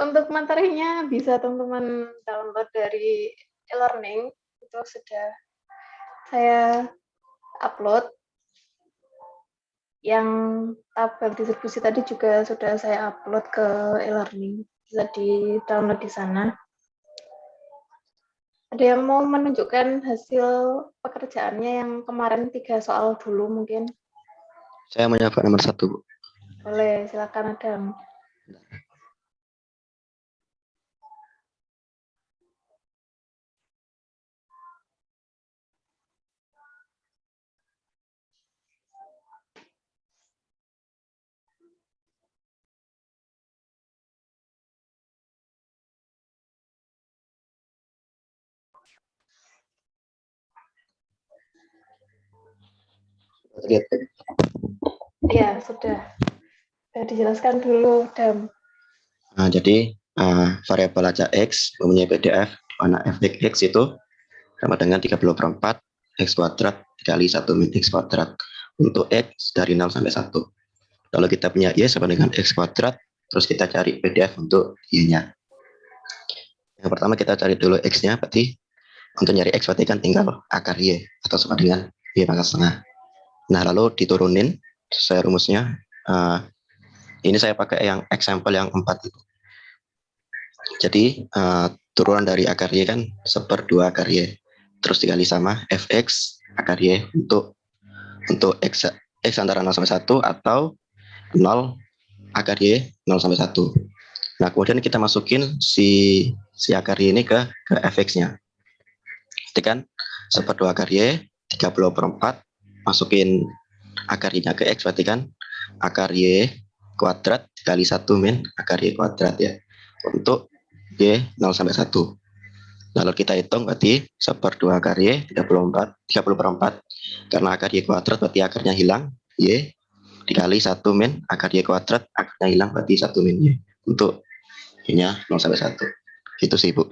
Untuk materinya bisa teman-teman download dari e-learning, itu sudah saya upload. Yang tabel distribusi tadi juga sudah saya upload ke e-learning, bisa di-download di sana. Ada yang mau menunjukkan hasil pekerjaannya yang kemarin 3 soal dulu mungkin? Saya mencoba nomor 1, Bu. Boleh, silakan Adam. Lihat. Ya, sudah. Sudah dijelaskan dulu, Adam. Nah, jadi variabel acak X mempunyai PDF di mana f(x) itu sama dengan 30/4 X kuadrat dikali 1 min X kuadrat untuk X dari 0 sampai 1. Kalau kita punya Y sama dengan X kuadrat, terus kita cari PDF untuk Y-nya. Yang pertama kita cari dulu X-nya, berarti untuk nyari X berarti kan tinggal akar Y atau sama dengan Y pangkat setengah. Nah, lalu diturunin sesuai rumusnya. Ini saya pakai yang example yang 4 itu. Jadi turunan dari akar Y kan 1/2 akar Y. Terus dikali sama fx akar Y untuk X antara 0 sampai 1 atau 0 akar Y 0 sampai 1. Nah, kemudian kita masukin si akar Y ini ke fx-nya. Jadi kan 1/2 akar Y 30/4 masukin akar Y-nya ke X, berarti kan akar Y kuadrat dikali 1 min akar Y kuadrat ya. Untuk Y 0 sampai 1. Lalu kita hitung berarti 1/2 akar Y 30/4. Karena akar Y kuadrat berarti akarnya hilang. Y dikali 1 min akar Y kuadrat, akarnya hilang berarti 1 min Y. Untuk Y-nya 0 sampai 1. Itu sih, Bu.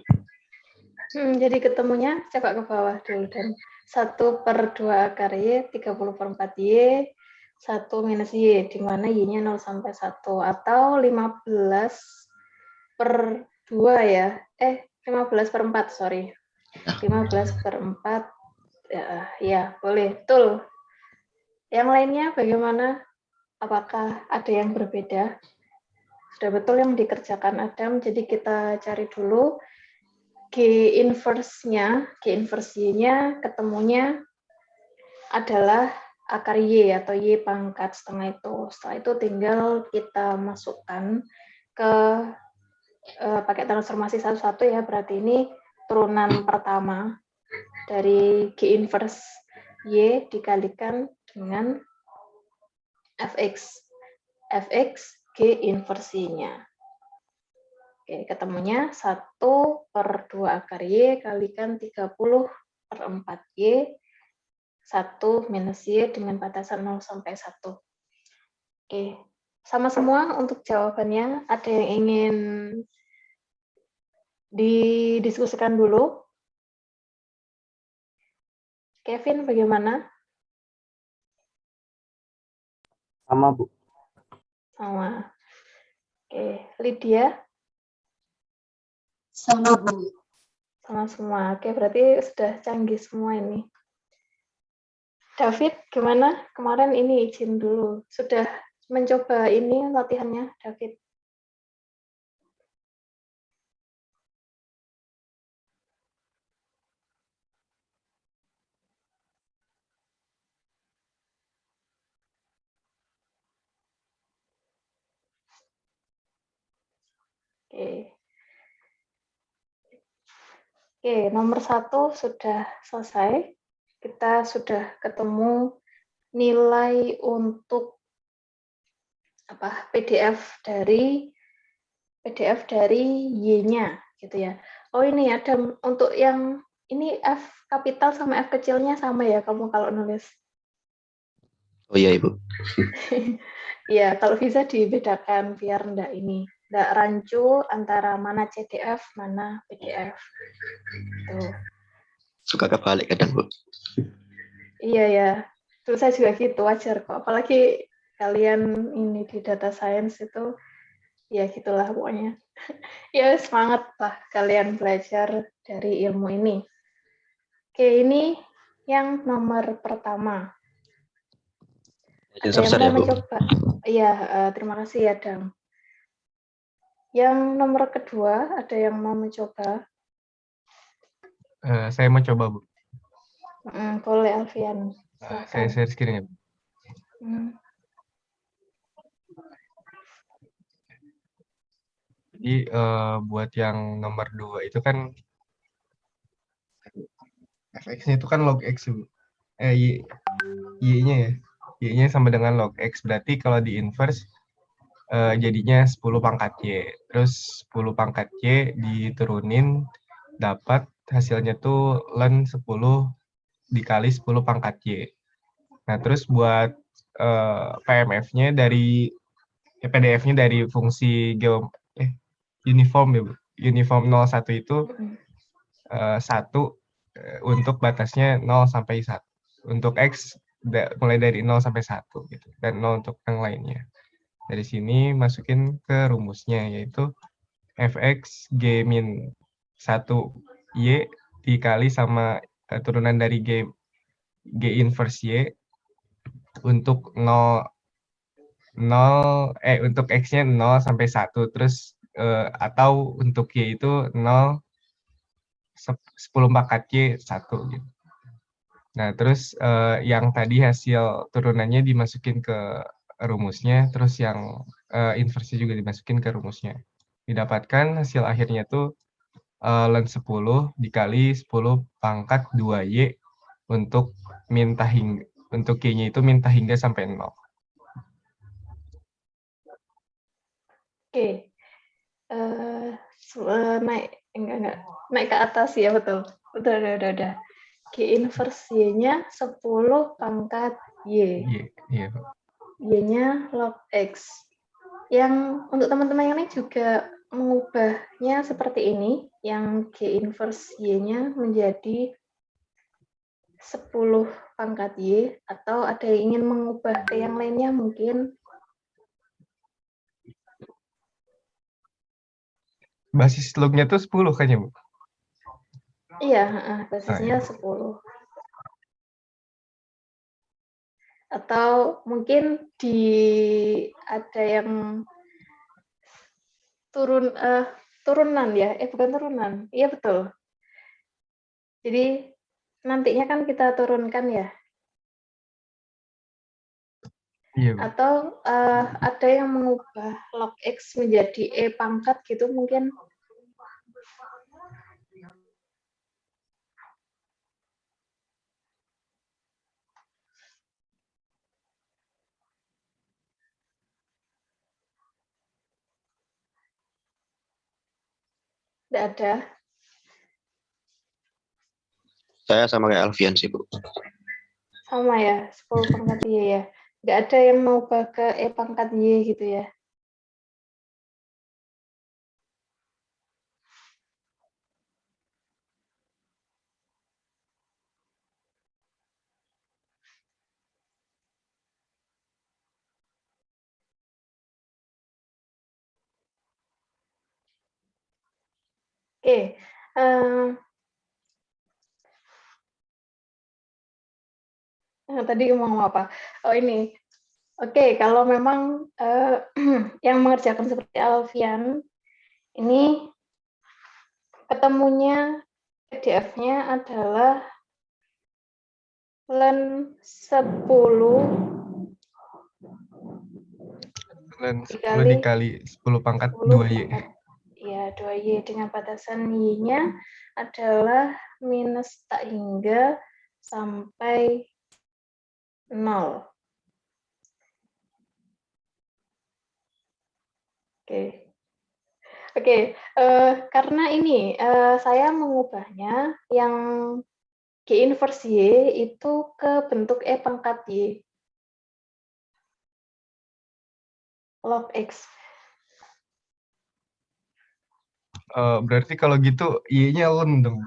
Jadi ketemunya coba ke bawah dulu, dan 1/2 akar Y 30/4 Y 1 minus Y, di mana Y-nya 0 sampai 1, atau 15/2 ya. 15/4, sorry. 15/4, ya, boleh, betul. Yang lainnya bagaimana? Apakah ada yang berbeda? Sudah betul yang dikerjakan Adam, jadi kita cari dulu G inverse-nya ketemunya adalah akar Y atau Y pangkat setengah itu. Setelah itu tinggal kita masukkan ke pakai transformasi satu-satu ya, berarti ini turunan pertama dari G inverse Y dikalikan dengan fx G inversinya. Oke, ketemunya 1/2 akar Y kalikan 30/4 Y, 1 minus Y dengan batasan 0 sampai 1. Oke, sama semua untuk jawabannya. Ada yang ingin didiskusikan dulu? Kevin, bagaimana? Sama, Bu. Sama. Oke, Lydia? Sama, Bu. Sama semua. Oke, berarti sudah canggih semua ini. David, gimana? Kemarin ini izin dulu. Sudah mencoba ini latihannya, David? Oke. Oke, nomor 1 sudah selesai. Kita sudah ketemu nilai untuk PDF dari Y-nya gitu ya. Oh, ini ada untuk yang ini F kapital sama F kecilnya sama ya kamu kalau nulis. Oh iya, Ibu. Ya, kalau bisa dibedakan biar enggak rancu antara mana CDF, mana PDF. Tuh. Suka kebalik kadang, Bu. Iya ya. Terus saya juga gitu, wajar kok. Apalagi kalian ini di data science itu ya gitulah pokoknya. Ya semangat lah kalian belajar dari ilmu ini. Oke, ini yang nomor pertama. Ada yang Selesai mau ya, Bu? mencoba? Iya, terima kasih ya, Dang. Yang nomor kedua, ada yang mau mencoba? Saya mau coba, Bu. Boleh, Alfian. Saya Silakan. share screen ya, Bu. Hmm. Jadi buat yang nomor 2 itu kan fx-nya itu kan log x, Bu. Y-nya ya. Y-nya sama dengan log x. Berarti kalau di inverse jadinya 10 pangkat Y. Terus 10 pangkat Y diturunin, dapat hasilnya tuh ln 10 dikali 10 pangkat Y. Nah, terus buat PMF-nya dari PDF-nya dari fungsi uniform ya, Bu. Uniform 01 itu 1 untuk batasnya 0 sampai 1. Untuk X mulai dari 0 sampai 1 gitu. Dan 0 untuk yang lainnya. Dari sini masukin ke rumusnya, yaitu fx g min 1 y dikali sama turunan dari g inverse y untuk 0 untuk x-nya 0 sampai 1, terus atau untuk y itu 0 10 pangkat y 1 gitu. Nah, terus yang tadi hasil turunannya dimasukin ke rumusnya, terus yang inversi juga dimasukin ke rumusnya. Didapatkan hasil akhirnya tuh ln 10 dikali 10 pangkat 2y untuk untuk y-nya itu minta hingga sampai 0. Oke. Enggak. Naik ke atas ya, betul. Udah. G inverse Y-nya 10 pangkat Y. Iya. Y-nya log X. Yang untuk teman-teman yang lain juga mengubahnya seperti ini, yang G inverse Y-nya menjadi 10 pangkat Y, atau ada yang ingin mengubah ke yang lainnya mungkin. Basis lognya tuh 10 kayaknya, Bu. Iya, basisnya iya. 10. Atau mungkin ada yang turunan ya, bukan turunan, iya betul. Jadi nantinya kan kita turunkan ya. Iya, Bu. Atau ada yang mengubah log X menjadi E pangkat gitu mungkin. Tidak ada. Saya sama kayak Alfian sih, Bu. Sama ya, 10 pangkat Y ya. Nggak ada yang mengubah ke E pangkat Y gitu ya. Oke. Tadi ngomong apa? Oh ini. Oke, kalau memang yang mengerjakan seperti Alfian, ini ketemunya PDF-nya adalah ln 10 Ln 10 dikali 10 pangkat 2y. Ya, 2y dengan batasan y-nya adalah minus tak hingga sampai 0. Oke, karena ini saya mengubahnya yang G inverse Y itu ke bentuk E pangkat Y. Log X. Berarti kalau gitu Y-nya ln dong.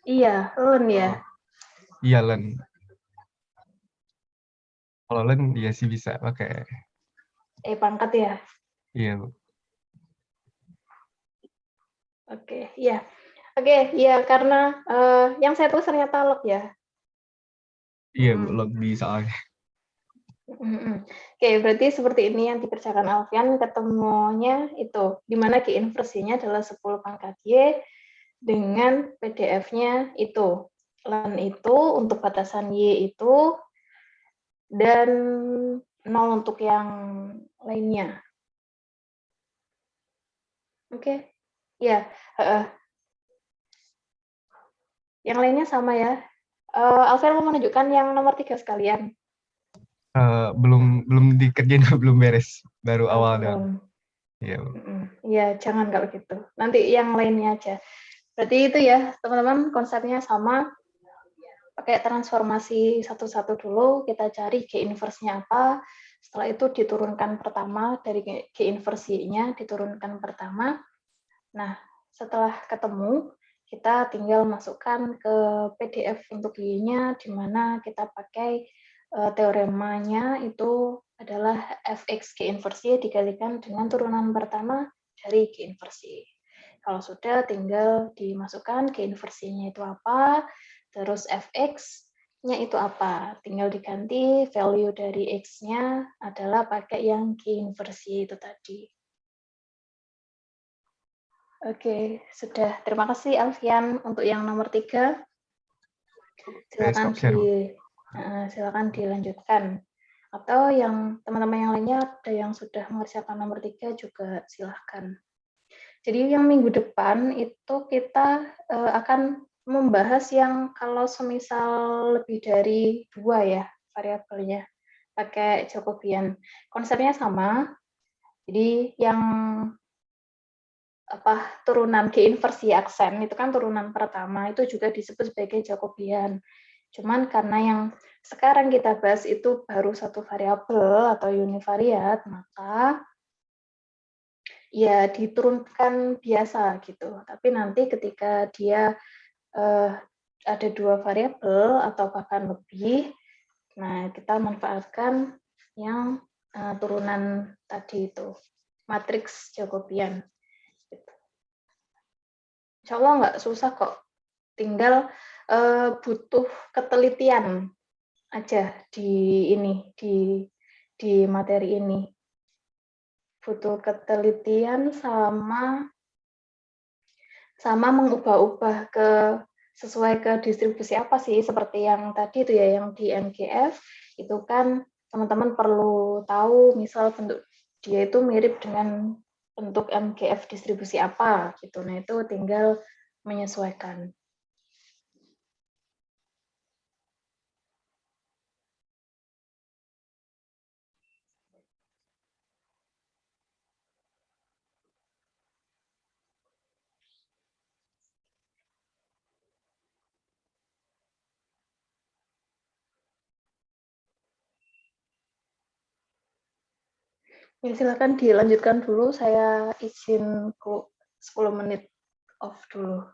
Iya, ln ya. Iya, ln. Kalau len ya sih bisa pakai. Pangkat ya. Iya, Bu. Oke, ya. Oke, ya karena yang saya tulis ternyata log ya. Iya, Bu, Mm-mm. log di soalnya. Mm-mm. Oke, berarti seperti ini yang dikerjakan Alfian, ketemunya itu, di mana G inversinya adalah 10 pangkat Y dengan PDF-nya itu. Len itu untuk batasan Y itu, dan 0 untuk yang lainnya. Oke, ya. Yang lainnya sama ya. Alfian mau menunjukkan yang nomor 3 sekalian. Belum dikerjain, belum beres, baru awal doang. Belum. Iya, Bu. Ya, jangan kalau gitu. Nanti yang lainnya aja. Berarti itu ya, teman-teman, konsepnya sama. Pakai transformasi satu-satu dulu, kita cari G inverse-nya apa. Setelah itu diturunkan pertama, dari G inverse-nya diturunkan pertama. Nah, setelah ketemu, kita tinggal masukkan ke PDF untuk Y-nya, di mana kita pakai teoremanya itu adalah fx G inverse Y dikalikan dengan turunan pertama dari G inverse Y. Kalau sudah, tinggal dimasukkan G inverse-nya itu apa, terus fx-nya itu apa. Tinggal diganti value dari x-nya adalah pakai yang G inverse Y itu tadi. Oke, sudah. Terima kasih Alfian untuk yang nomor 3. Stop share, Bu. Silakan dilanjutkan. Atau yang teman-teman yang lainnya ada yang sudah mengerjakan nomor 3 juga silahkan. Jadi yang minggu depan itu kita akan membahas yang kalau semisal lebih dari 2 ya variabelnya pakai Jacobian. Konsepnya sama. Jadi yang turunan G inversi aksen itu kan turunan pertama itu juga disebut sebagai Jacobian. Cuman karena yang sekarang kita bahas itu baru satu variabel atau univariat, maka ya diturunkan biasa gitu. Tapi nanti ketika dia ada 2 variabel atau bahkan lebih, nah kita manfaatkan yang turunan tadi itu, matriks Jacobian. Insya Allah nggak susah kok, tinggal butuh ketelitian aja di materi ini. Butuh ketelitian sama mengubah-ubah sesuai ke distribusi apa sih, seperti yang tadi itu ya, yang di MGF itu kan teman-teman perlu tahu misal bentuk dia itu mirip dengan bentuk MGF distribusi apa gitu. Nah, itu tinggal menyesuaikan. Ya, silakan dilanjutkan dulu, saya izin 10 menit off dulu.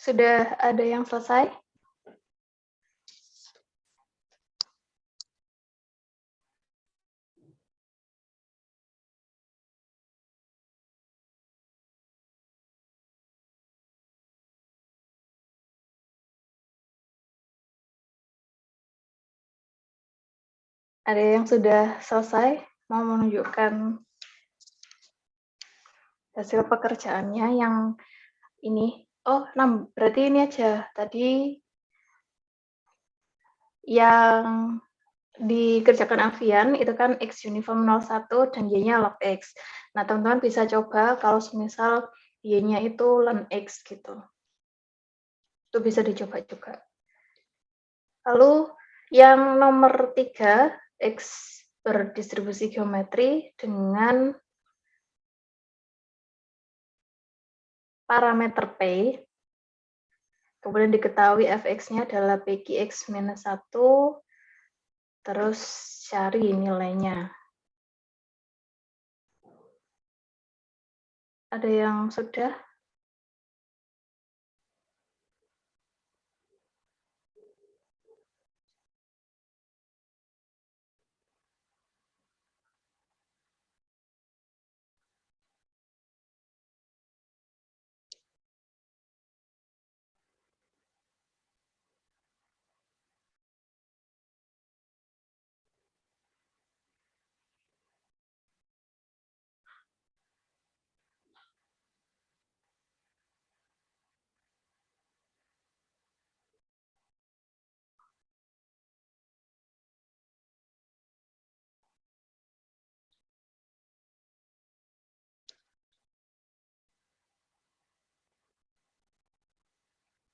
Sudah ada yang selesai? Ada yang sudah selesai? Mau menunjukkan hasil pekerjaannya yang ini? Oh, berarti ini aja. Tadi yang dikerjakan Alfian itu kan X uniform 01 dan Y-nya log X. Nah, teman-teman bisa coba kalau semisal Y-nya itu ln X gitu. Itu bisa dicoba juga. Lalu yang nomor 3, X berdistribusi geometri dengan parameter P. Kemudian diketahui fx-nya adalah px minus 1, terus cari nilainya. Ada yang sudah?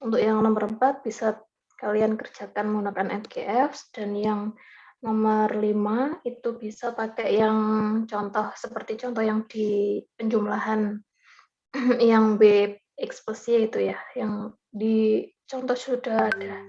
Untuk yang nomor 4 bisa kalian kerjakan menggunakan MGF, dan yang nomor 5 itu bisa pakai yang contoh, seperti contoh yang di penjumlahan yang B X plus Y itu ya, yang di contoh sudah ada.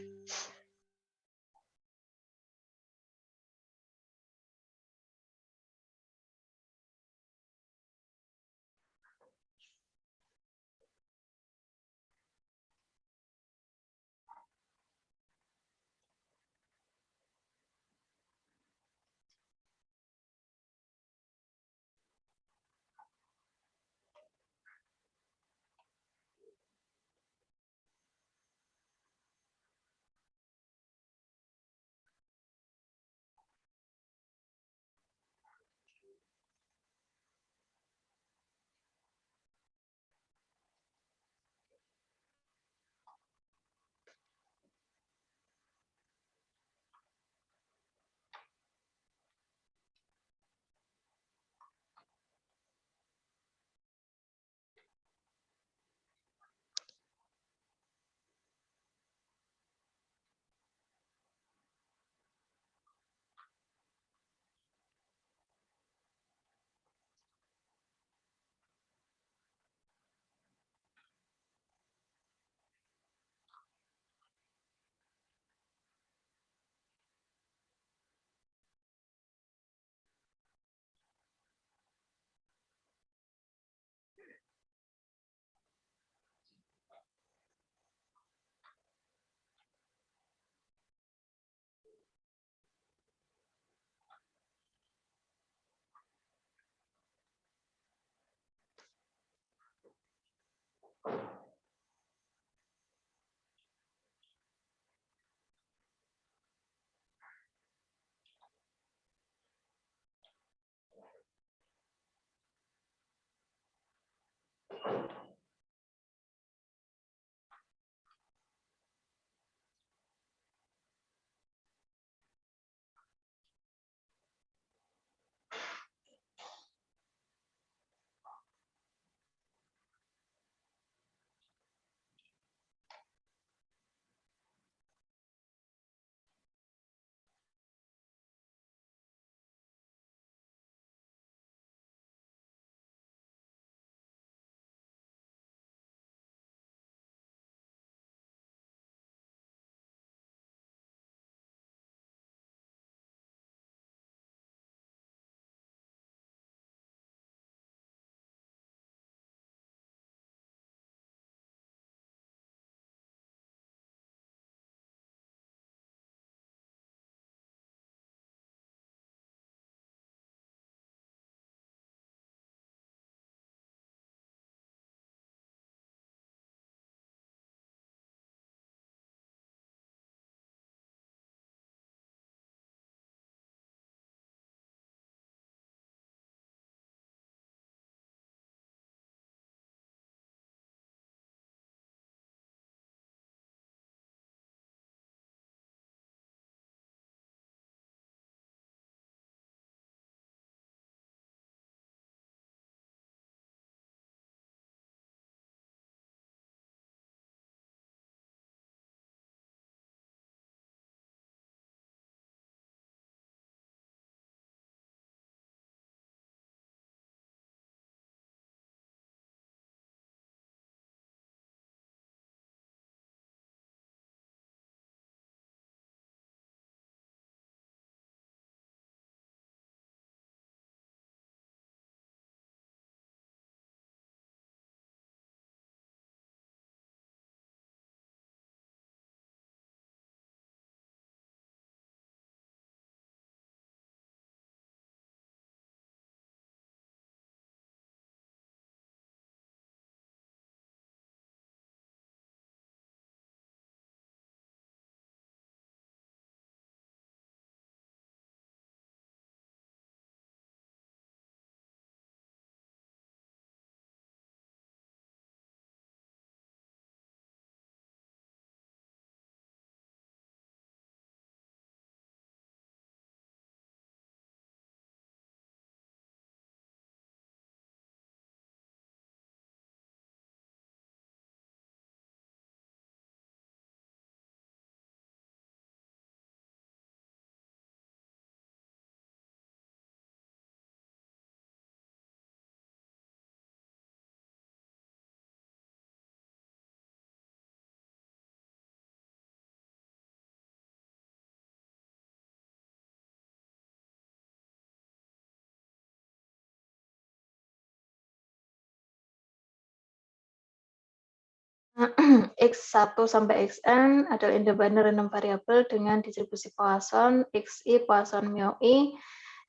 X1 sampai Xn adalah independent random variable dengan distribusi Poisson, Xi Poisson μi,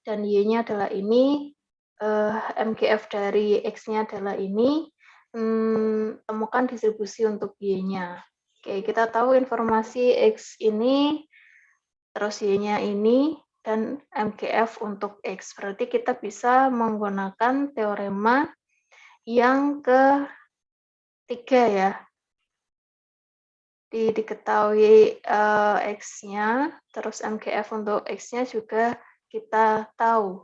dan Y-nya adalah ini, MGF dari X-nya adalah ini, temukan distribusi untuk Y-nya. Oke, kita tahu informasi X ini, terus Y-nya ini, dan MGF untuk X. Berarti kita bisa menggunakan teorema yang ketiga ya. Diketahui X-nya, terus MGF untuk X-nya juga kita tahu.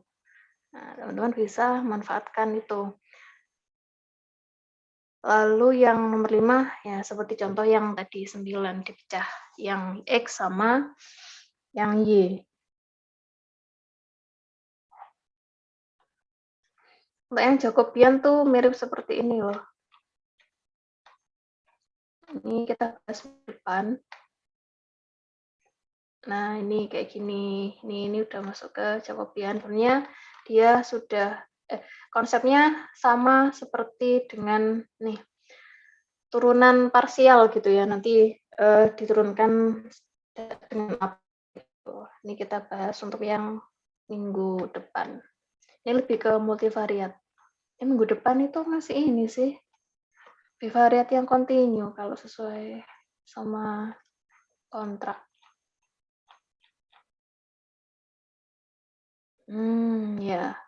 Nah, teman-teman bisa manfaatkan itu. Lalu yang nomor 5, ya seperti contoh yang tadi 9 dipecah, yang X sama yang Y. Untuk yang Jacobian tuh mirip seperti ini loh. Ini kita bahas depan. Nah, ini kayak gini. Ini udah masuk ke Jacobian. Sebenarnya dia sudah konsepnya sama seperti dengan nih turunan parsial gitu ya. Nanti diturunkan dengan apa gitu. Ini kita bahas untuk yang minggu depan. Ini lebih ke multivariat. Minggu depan itu masih ini sih. Bivariat yang kontinu kalau sesuai sama kontrak. Ya.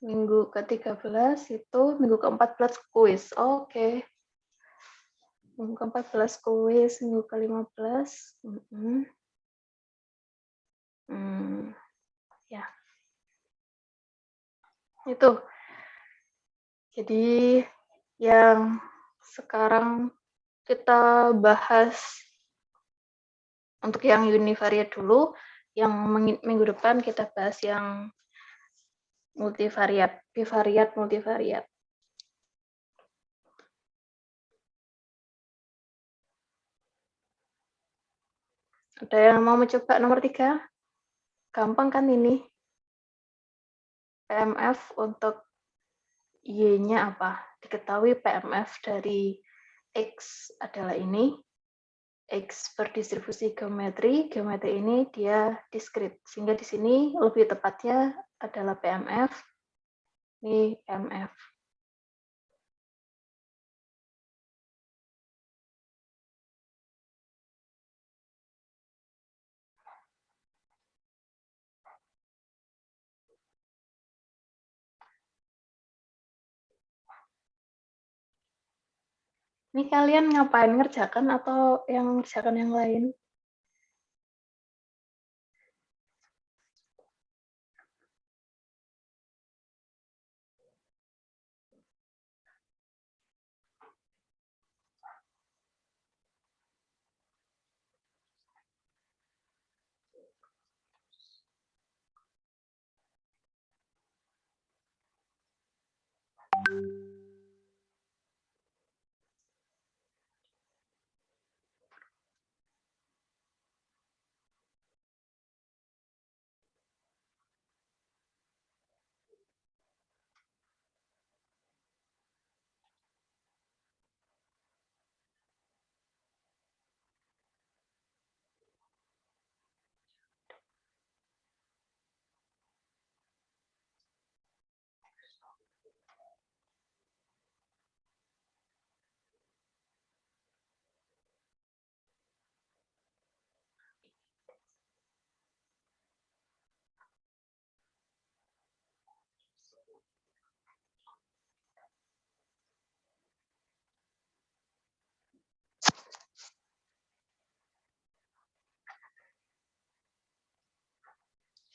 Minggu ke-13 itu minggu ke-14 kuis. Oke. Minggu ke-14 kuis, minggu ke-15. Ya. Itu. Jadi yang sekarang kita bahas untuk yang univariat dulu, yang minggu depan kita bahas yang multivariat, bivariat, multivariat. Ada yang mau mencoba nomor 3? Gampang kan ini? PMF untuk Y-nya apa? Diketahui PMF dari X adalah ini. X berdistribusi geometri. Geometri ini dia diskrit. Sehingga di sini lebih tepatnya adalah PMF. Ini PMF. Ini kalian ngapain? Ngerjakan atau yang ngerjakan yang lain?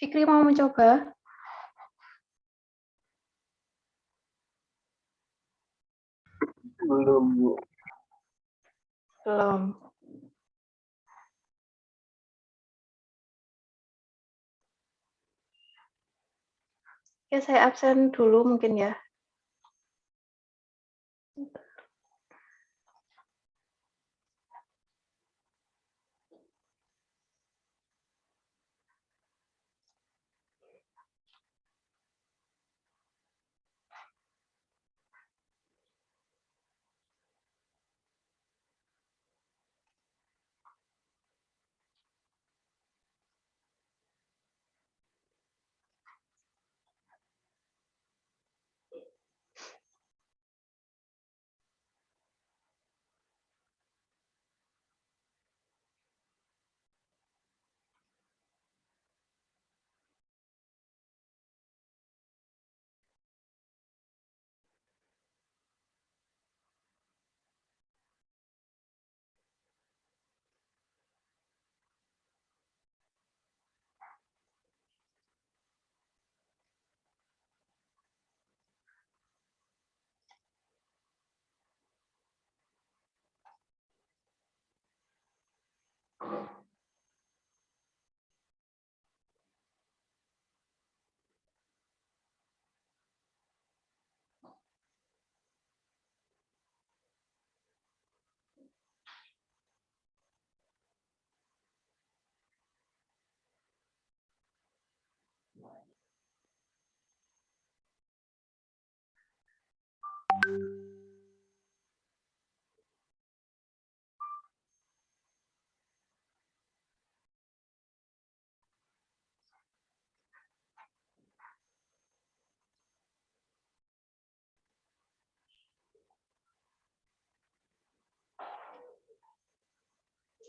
Fikri mau mencoba? Belum, Bu. Belum. Oke, saya absen dulu mungkin ya.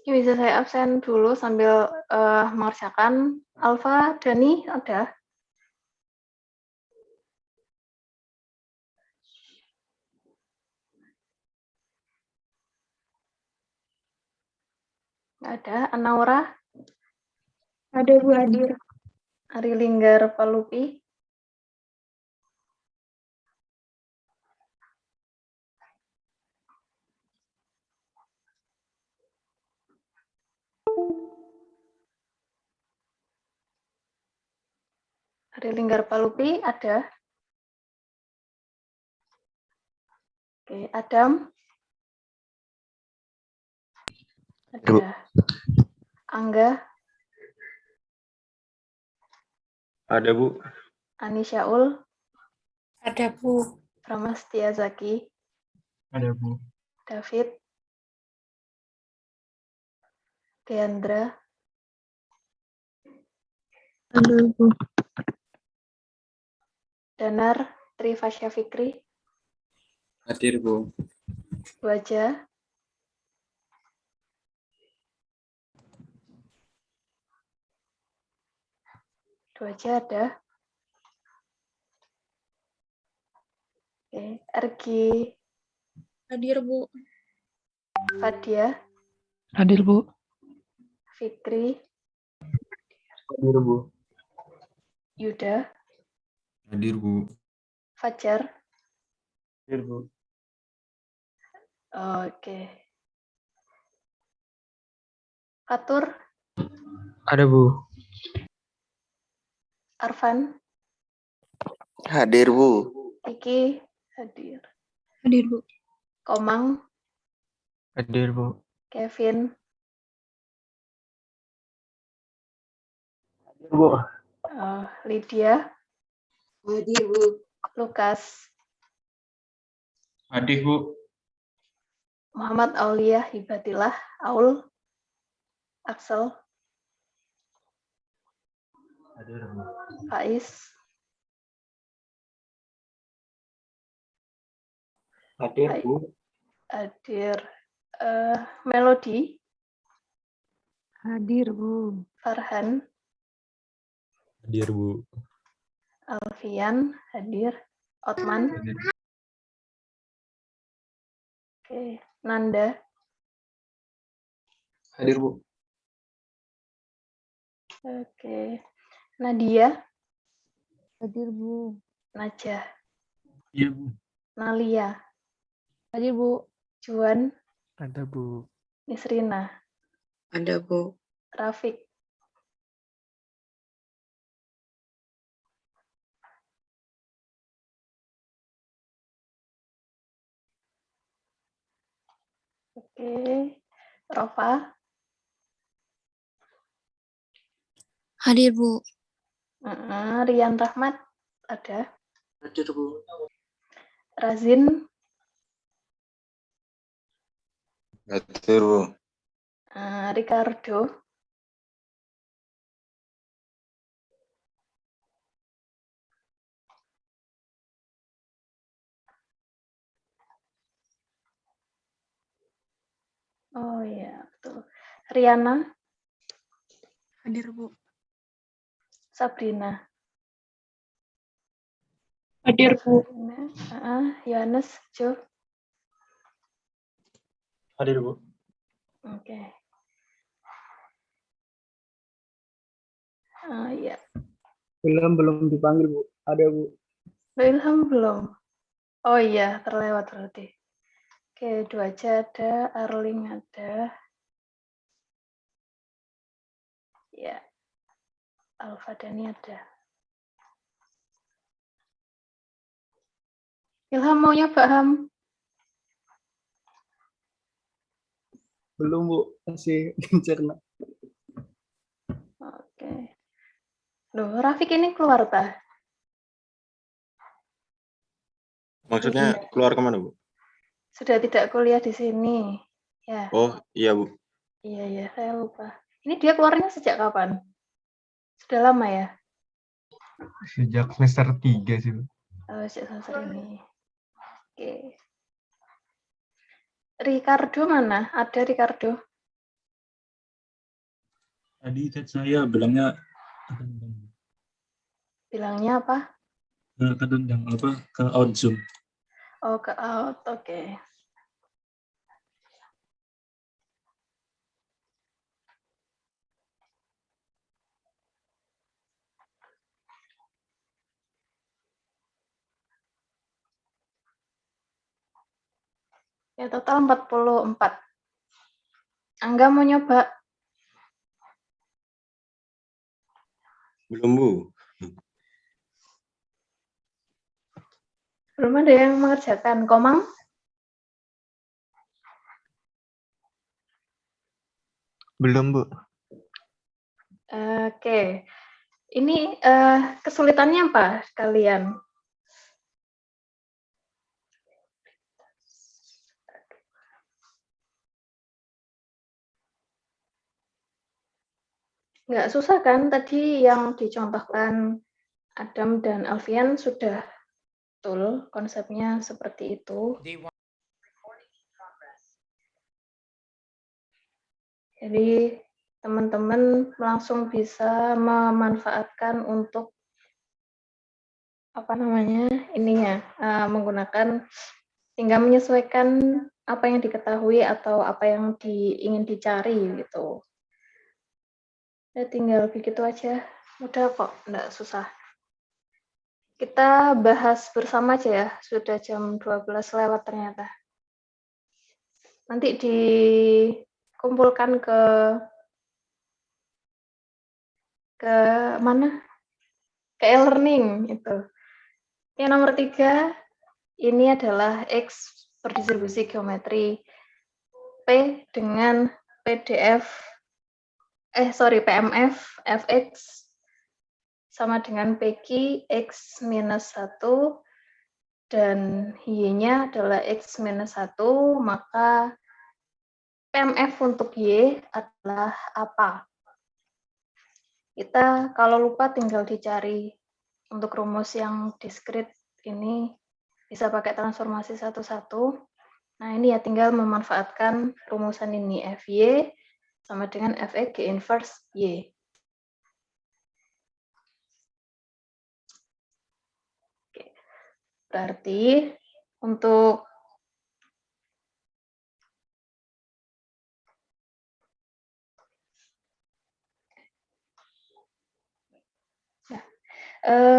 Ini bisa saya absen dulu sambil mengerjakan. Alfa, Dani, ada? Nggak ada. Anaura? Ada Bu hadir. Ari Linggar Palupi? Ari Linggar Palupi ada? Oke, Adam? Ada. Angga? Ada, Bu. Ani Syaul? Ada Bu. Pramastia Zaki? Ada, Bu. David? Deandra? Ada Bu. Danar? Trifasya Fikri? Hadir, Bu. Dwaja? Dwaja ada? Oke, Ergi Hadir Bu. Fadia? Hadir, Bu. Fikri? Hadir, Bu. Yuda? Hadir, Bu. Fajar? Hadir, Bu. Oke. Fatur? Ada, Bu. Arfan? Hadir, Bu. Iki? Hadir. Hadir Bu. Komang? Hadir, Bu. Kevin? Hadir, Bu. Lydia? Hadir Bu. Lukas? Hadir, Bu. Muhammad Aulia Hibatillah? Aul? Axel? Hadir, Bu. Faiz? Hadir, Hai. Bu. Hadir. Melody? Hadir, Bu. Farhan? Hadir, Bu. Alfian? Hadir. Otman? Hadir. Oke. Nanda? Hadir, Bu. Oke. Nadia? Hadir, Bu. Najah? Iya, Bu. Nalia? Hadir, Bu. Juan? Ada, Bu. Nisrina? Ada Bu. Rafiq? Oke. Rofa? Hadir Bu. Rian Rahmat? Ada. Hadir, Bu. Razin? Hadir, Bu. Ricardo? Oh iya, betul. Riana? Hadir Bu. Sabrina? Hadir Bu. Yohanes? Jo? Hadir, Bu. Oke. Iya. Belum dipanggil, Bu. Ada, Bu. Ilham belum? Oh iya, terlewat berarti. Oke, Dwaja ada, Arling ada. Ya, Alfa Dani ada. Ilham mau nyoba, Ham? Belum, Bu. Masih mencerna. Oke. Loh, Rafiq ini keluar, tah? Maksudnya keluar kemana, Bu? Sudah tidak kuliah di sini. Ya, Oh, iya, Bu. iya, saya lupa. Ini dia keluarnya sejak kapan? Sudah lama ya? Sejak semester 3 sih, Bu. Sejak semester ini. Oke. Ricardo mana? Ada Ricardo? Tadi chat saya bilangnya Bilangnya apa? ketendang apa ke out Zoom. Oh, ke out. Oke. Ya, total 44. Angga mau nyoba? Belum, Bu. Belum ada yang mengerjakan. Komang? Belum, Bu. Oke. Ini kesulitannya apa kalian? Nggak susah kan? Tadi yang dicontohkan Adam dan Alfian sudah betul konsepnya seperti itu. Jadi teman-teman langsung bisa memanfaatkan untuk menggunakan, tinggal menyesuaikan apa yang diketahui atau apa yang ingin dicari gitu. Ya, tinggal begitu aja, mudah kok, nggak susah. Kita bahas bersama aja ya, sudah jam 12 lewat ternyata. Nanti dikumpulkan ke mana? Ke e-learning itu. Yang nomor 3, ini adalah X berdistribusi geometri. P dengan PMF fx sama dengan PQ X minus 1 dan Y-nya adalah X minus 1, maka PMF untuk Y adalah apa? Kita kalau lupa tinggal dicari. Untuk rumus yang diskrit ini bisa pakai transformasi satu-satu. Nah, ini ya tinggal memanfaatkan rumusan ini. Fy sama dengan Fx G inverse Y. Oke. Berarti untuk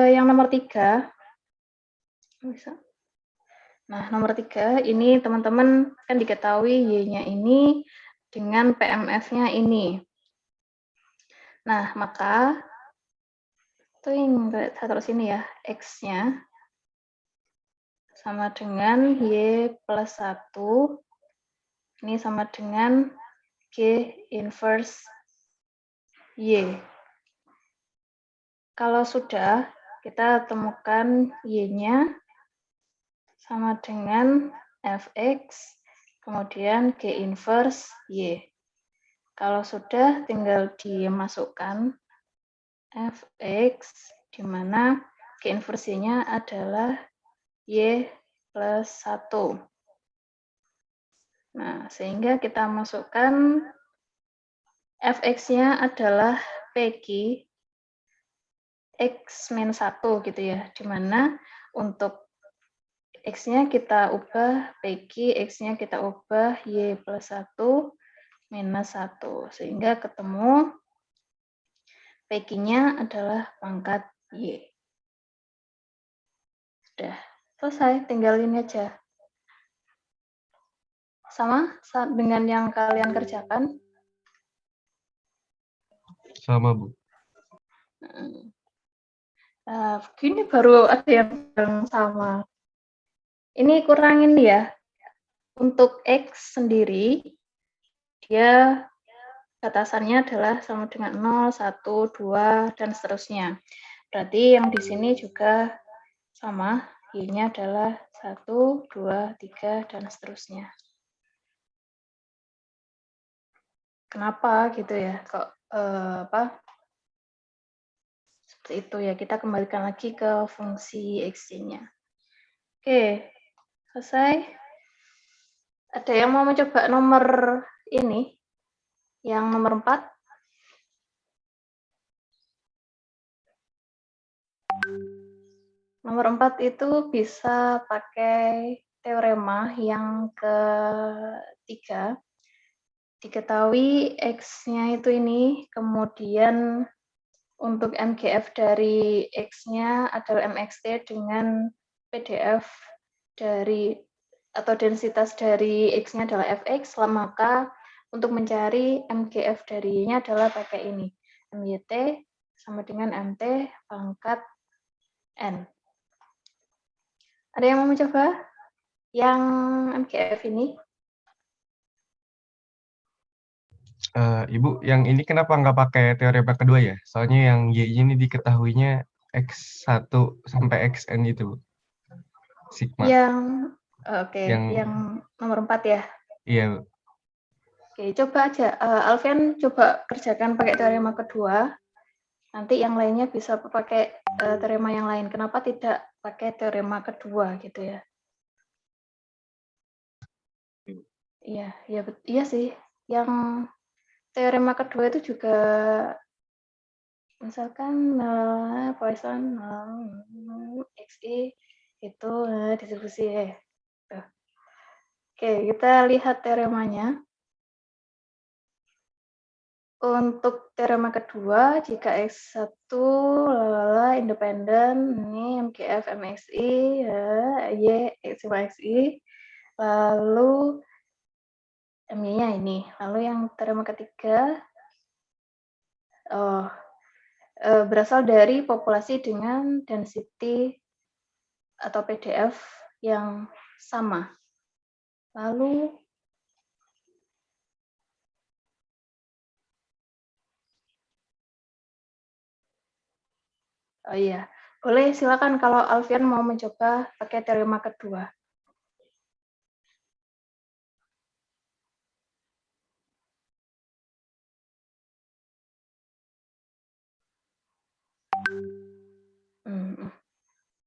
yang nomor 3, bisa. Nah, nomor 3 ini teman-teman kan diketahui Y-nya ini dengan PMF-nya ini. Nah, maka saya taruh sini ya, X-nya sama dengan Y plus 1, ini sama dengan G inverse Y. Kalau sudah, kita temukan Y-nya sama dengan Fx, kemudian G inverse Y. Kalau sudah, tinggal dimasukkan Fx, di mana G inversinya adalah Y plus 1. Nah, sehingga kita masukkan Fx-nya adalah PQ X minus 1 gitu ya, di mana untuk X-nya kita ubah PQ, X-nya kita ubah Y plus 1 minus 1, sehingga ketemu PQ-nya adalah pangkat Y. Sudah selesai, tinggal ini aja. Sama dengan yang kalian kerjakan? Sama, Bu. Gini baru ada yang sama. Ini kurangin ya. Untuk X sendiri, dia batasannya adalah sama dengan 0, 1, 2, dan seterusnya. Berarti yang di sini juga sama, Y-nya adalah 1, 2, 3, dan seterusnya. Kenapa gitu ya? Kok seperti itu ya, kita kembalikan lagi ke fungsi X-nya. Oke, selesai. Ada yang mau mencoba nomor ini? Yang nomor 4? Nomor 4 itu bisa pakai teorema yang ketiga. Diketahui X-nya itu ini, kemudian untuk MGF dari X-nya adalah MXT dengan PDF dari atau densitas dari X-nya adalah Fx, maka untuk mencari MGF dari Y-nya adalah pakai ini. MYT sama dengan MT pangkat N. Ada yang mau mencoba yang MGF ini? Ibu, yang ini kenapa nggak pakai teorema kedua ya? Soalnya yang Y ini diketahuinya X1 sampai Xn itu, sigma. Yang nomor 4 ya. Iya, Bu. Oke, coba aja. Alfian coba kerjakan pakai teorema kedua. Nanti yang lainnya bisa pakai teorema yang lain. Kenapa tidak pakai teorema kedua gitu ya? Iya sih. Yang teorema kedua itu juga misalkan Poisson XI itu distribusi tuh. Oke, kita lihat teoremanya. Untuk teorema kedua, jika X1 independen, ini MGF MXI, Y sama XI, lalu MY-nya ini. Lalu yang teorema ketiga, berasal dari populasi dengan density atau PDF yang sama. Lalu oh iya, boleh silakan kalau Alfian mau mencoba pakai teorema kedua.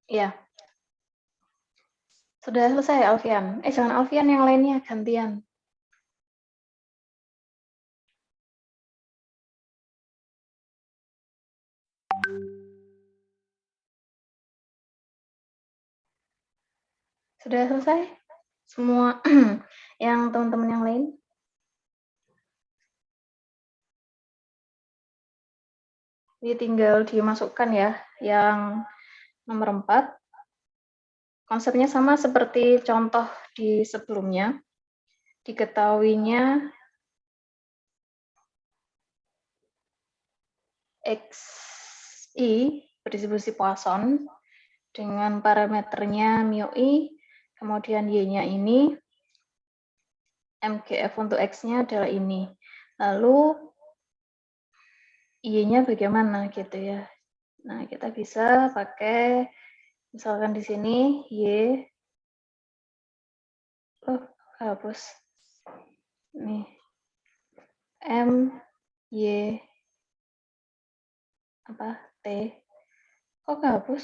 Iya. Sudah selesai Alfian. Jangan Alfian, yang lainnya gantian. Sudah selesai? Semua yang teman-teman yang lain? Ini tinggal dimasukkan ya, yang nomor 4. Konsepnya sama seperti contoh di sebelumnya. Diketahuinya XI berdistribusi Poisson dengan parameternya μi, kemudian Y-nya ini, MGF untuk X-nya adalah ini. Lalu Y-nya bagaimana gitu ya. Nah, kita bisa pakai misalkan di sini Y, hapus. Nih, M, Y, T. Kok hapus?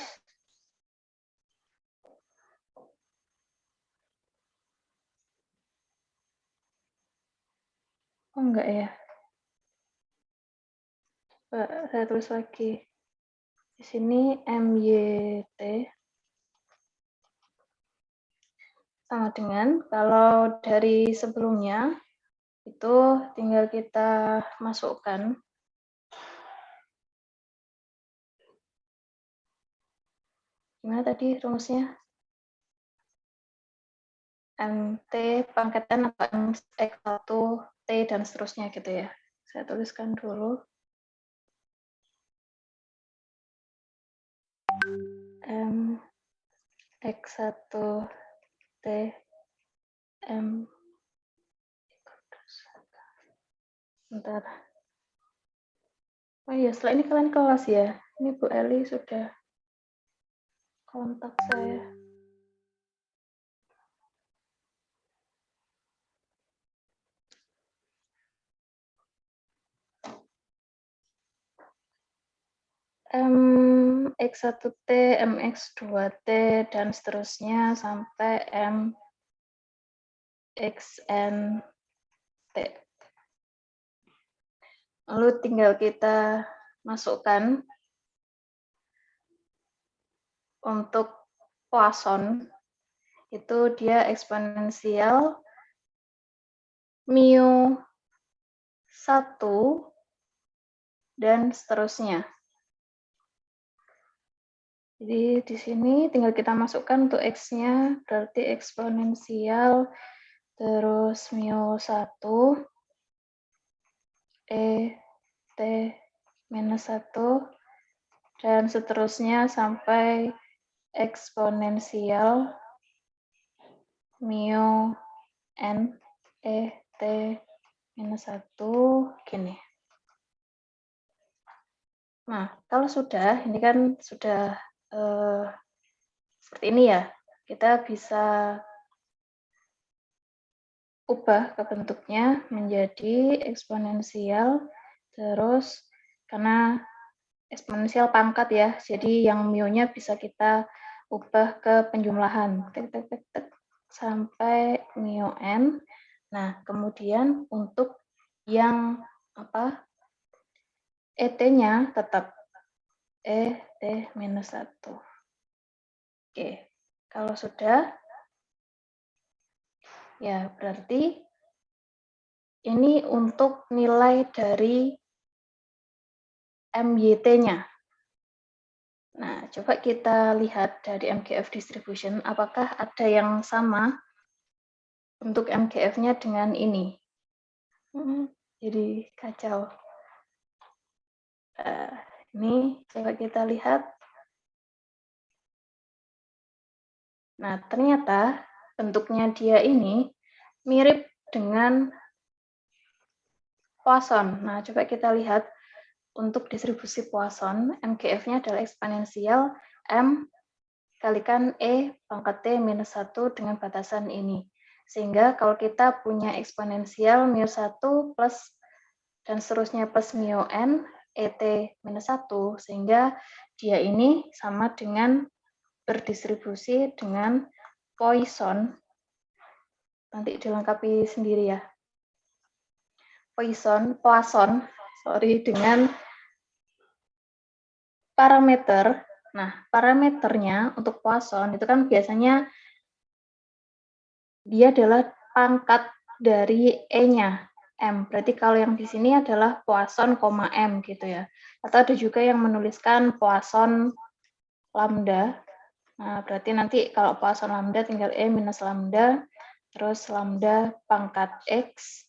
Oh enggak ya. Coba saya tulis lagi. Di sini MYT sama dengan kalau dari sebelumnya itu tinggal kita masukkan gimana tadi rumusnya, MT pangkat N atau X1 T dan seterusnya gitu ya. Saya tuliskan dulu. M X1 T M. Bentar. Oh iya, setelah ini kalian kelas ya. Ini Bu Eli sudah kontak saya. MX1T, MX2T, dan seterusnya sampai MXNT. Lalu tinggal kita masukkan untuk Poisson itu dia eksponensial mu 1 dan seterusnya. Jadi di sini tinggal kita masukkan untuk X-nya, berarti eksponensial, terus mu 1, T minus 1, dan seterusnya sampai eksponensial mu n, T minus 1, gini. Nah, kalau sudah, ini kan sudah seperti ini ya, kita bisa ubah ke bentuknya menjadi eksponensial, terus karena eksponensial pangkat ya, jadi yang mu-nya bisa kita ubah ke penjumlahan, sampai mu n. Nah, kemudian untuk yang ET-nya tetap ET minus 1. Oke, kalau sudah, ya berarti ini untuk nilai dari MYT-nya. Nah, coba kita lihat dari MGF distribution, apakah ada yang sama untuk MGF-nya dengan ini. Jadi kacau. Ini coba kita lihat. Nah, ternyata bentuknya dia ini mirip dengan Poisson. Nah, coba kita lihat untuk distribusi Poisson, MGF-nya adalah eksponensial M kalikan E pangkat T minus 1 dengan batasan ini. Sehingga kalau kita punya eksponensial mu1 plus dan seterusnya plus mu n, ET minus 1, sehingga dia ini sama dengan berdistribusi dengan Poisson. Nanti dilengkapi sendiri ya. Poisson, dengan parameter. Nah, parameternya untuk Poisson itu kan biasanya dia adalah pangkat dari E-nya, M. Berarti kalau yang di sini adalah Poisson, M gitu ya. Atau ada juga yang menuliskan Poisson lambda. Nah, berarti nanti kalau Poisson lambda tinggal E minus lambda, terus lambda pangkat X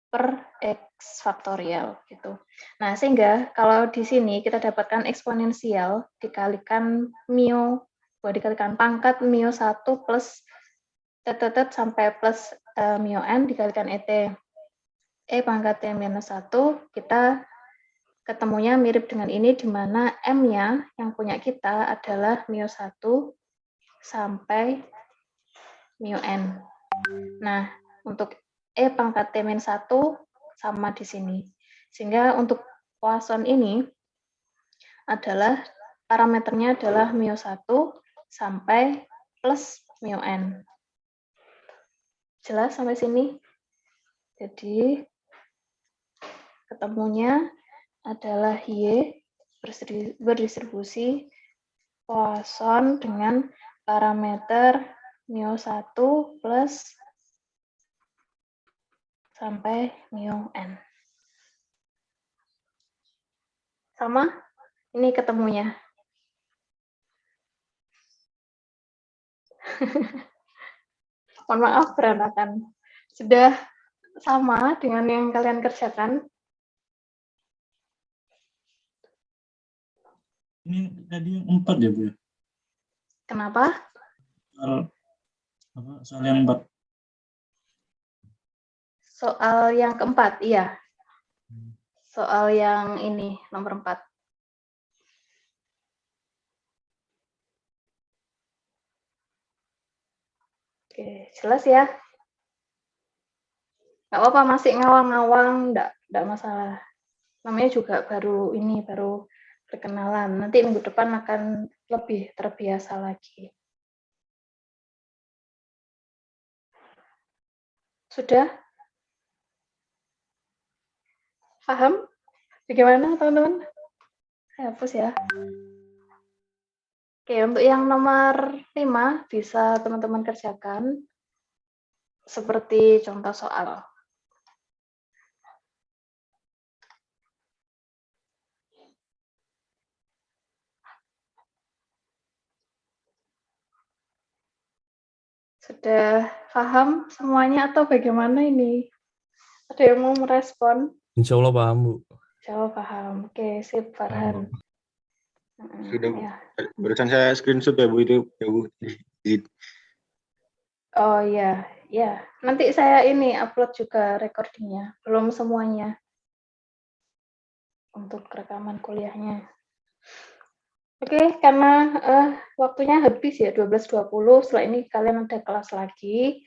per X faktorial gitu. Nah, sehingga kalau di sini kita dapatkan eksponensial dikalikan mu, dikalikan pangkat mu 1 plus sampai plus mu n dikalikan ET. E pangkat T minus 1, kita ketemunya mirip dengan ini, di mana M-nya yang punya kita adalah mu 1 sampai mu n. Nah, untuk E pangkat T min 1 sama di sini. Sehingga untuk Poisson ini adalah parameternya adalah mu 1 sampai plus mu n. Jelas sampai sini? Jadi ketemunya adalah Y berdistribusi Poisson dengan parameter mu 1 plus sampai mu n. Sama? Ini ketemunya. Mohon maaf berantakan. Sudah sama dengan yang kalian kerjakan? Ini tadi yang 4 ya, Bu? Kenapa? Soal yang 4. Soal yang keempat, iya. Soal yang ini, nomor 4. Oke, jelas ya? Nggak apa-apa, masih ngawang-ngawang, nggak masalah. Namanya juga baru perkenalan. Nanti minggu depan akan lebih terbiasa lagi. Sudah? Paham? Bagaimana, teman-teman? Saya hapus ya. Oke, untuk yang nomor 5 bisa teman-teman kerjakan seperti contoh soal. Sudah paham semuanya atau bagaimana ini? Ada yang mau merespon? Insya Allah paham, Bu. Jawab paham. Oke, sip, Farhan. Sudah, Bu. Ya. Barusan saya screenshot ya, Bu, itu ya, Bu. Oh iya, ya. Nanti saya ini upload juga recordingnya. Belum semuanya untuk rekaman kuliahnya. Oke, karena waktunya habis ya 12.20. Setelah ini kalian ada kelas lagi.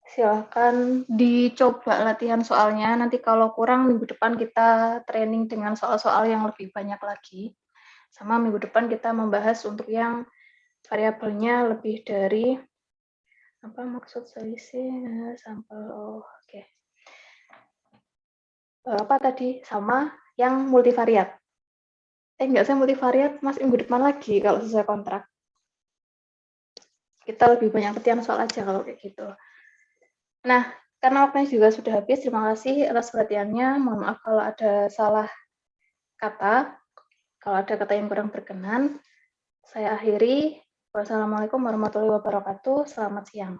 Silahkan dicoba latihan soalnya. Nanti kalau kurang minggu depan kita training dengan soal-soal yang lebih banyak lagi. Sama minggu depan kita membahas untuk yang variabelnya lebih dari apa maksud selisih sampel. Oh, oke. Apa tadi? Sama yang multivariat. Enggak, saya multivariat Mas minggu depan lagi kalau sesuai kontrak. Kita lebih banyak latihan soal aja kalau kayak gitu. Nah, karena waktunya juga sudah habis, terima kasih atas perhatiannya. Mohon maaf kalau ada salah kata, kalau ada kata yang kurang berkenan. Saya akhiri. Wassalamualaikum warahmatullahi wabarakatuh. Selamat siang.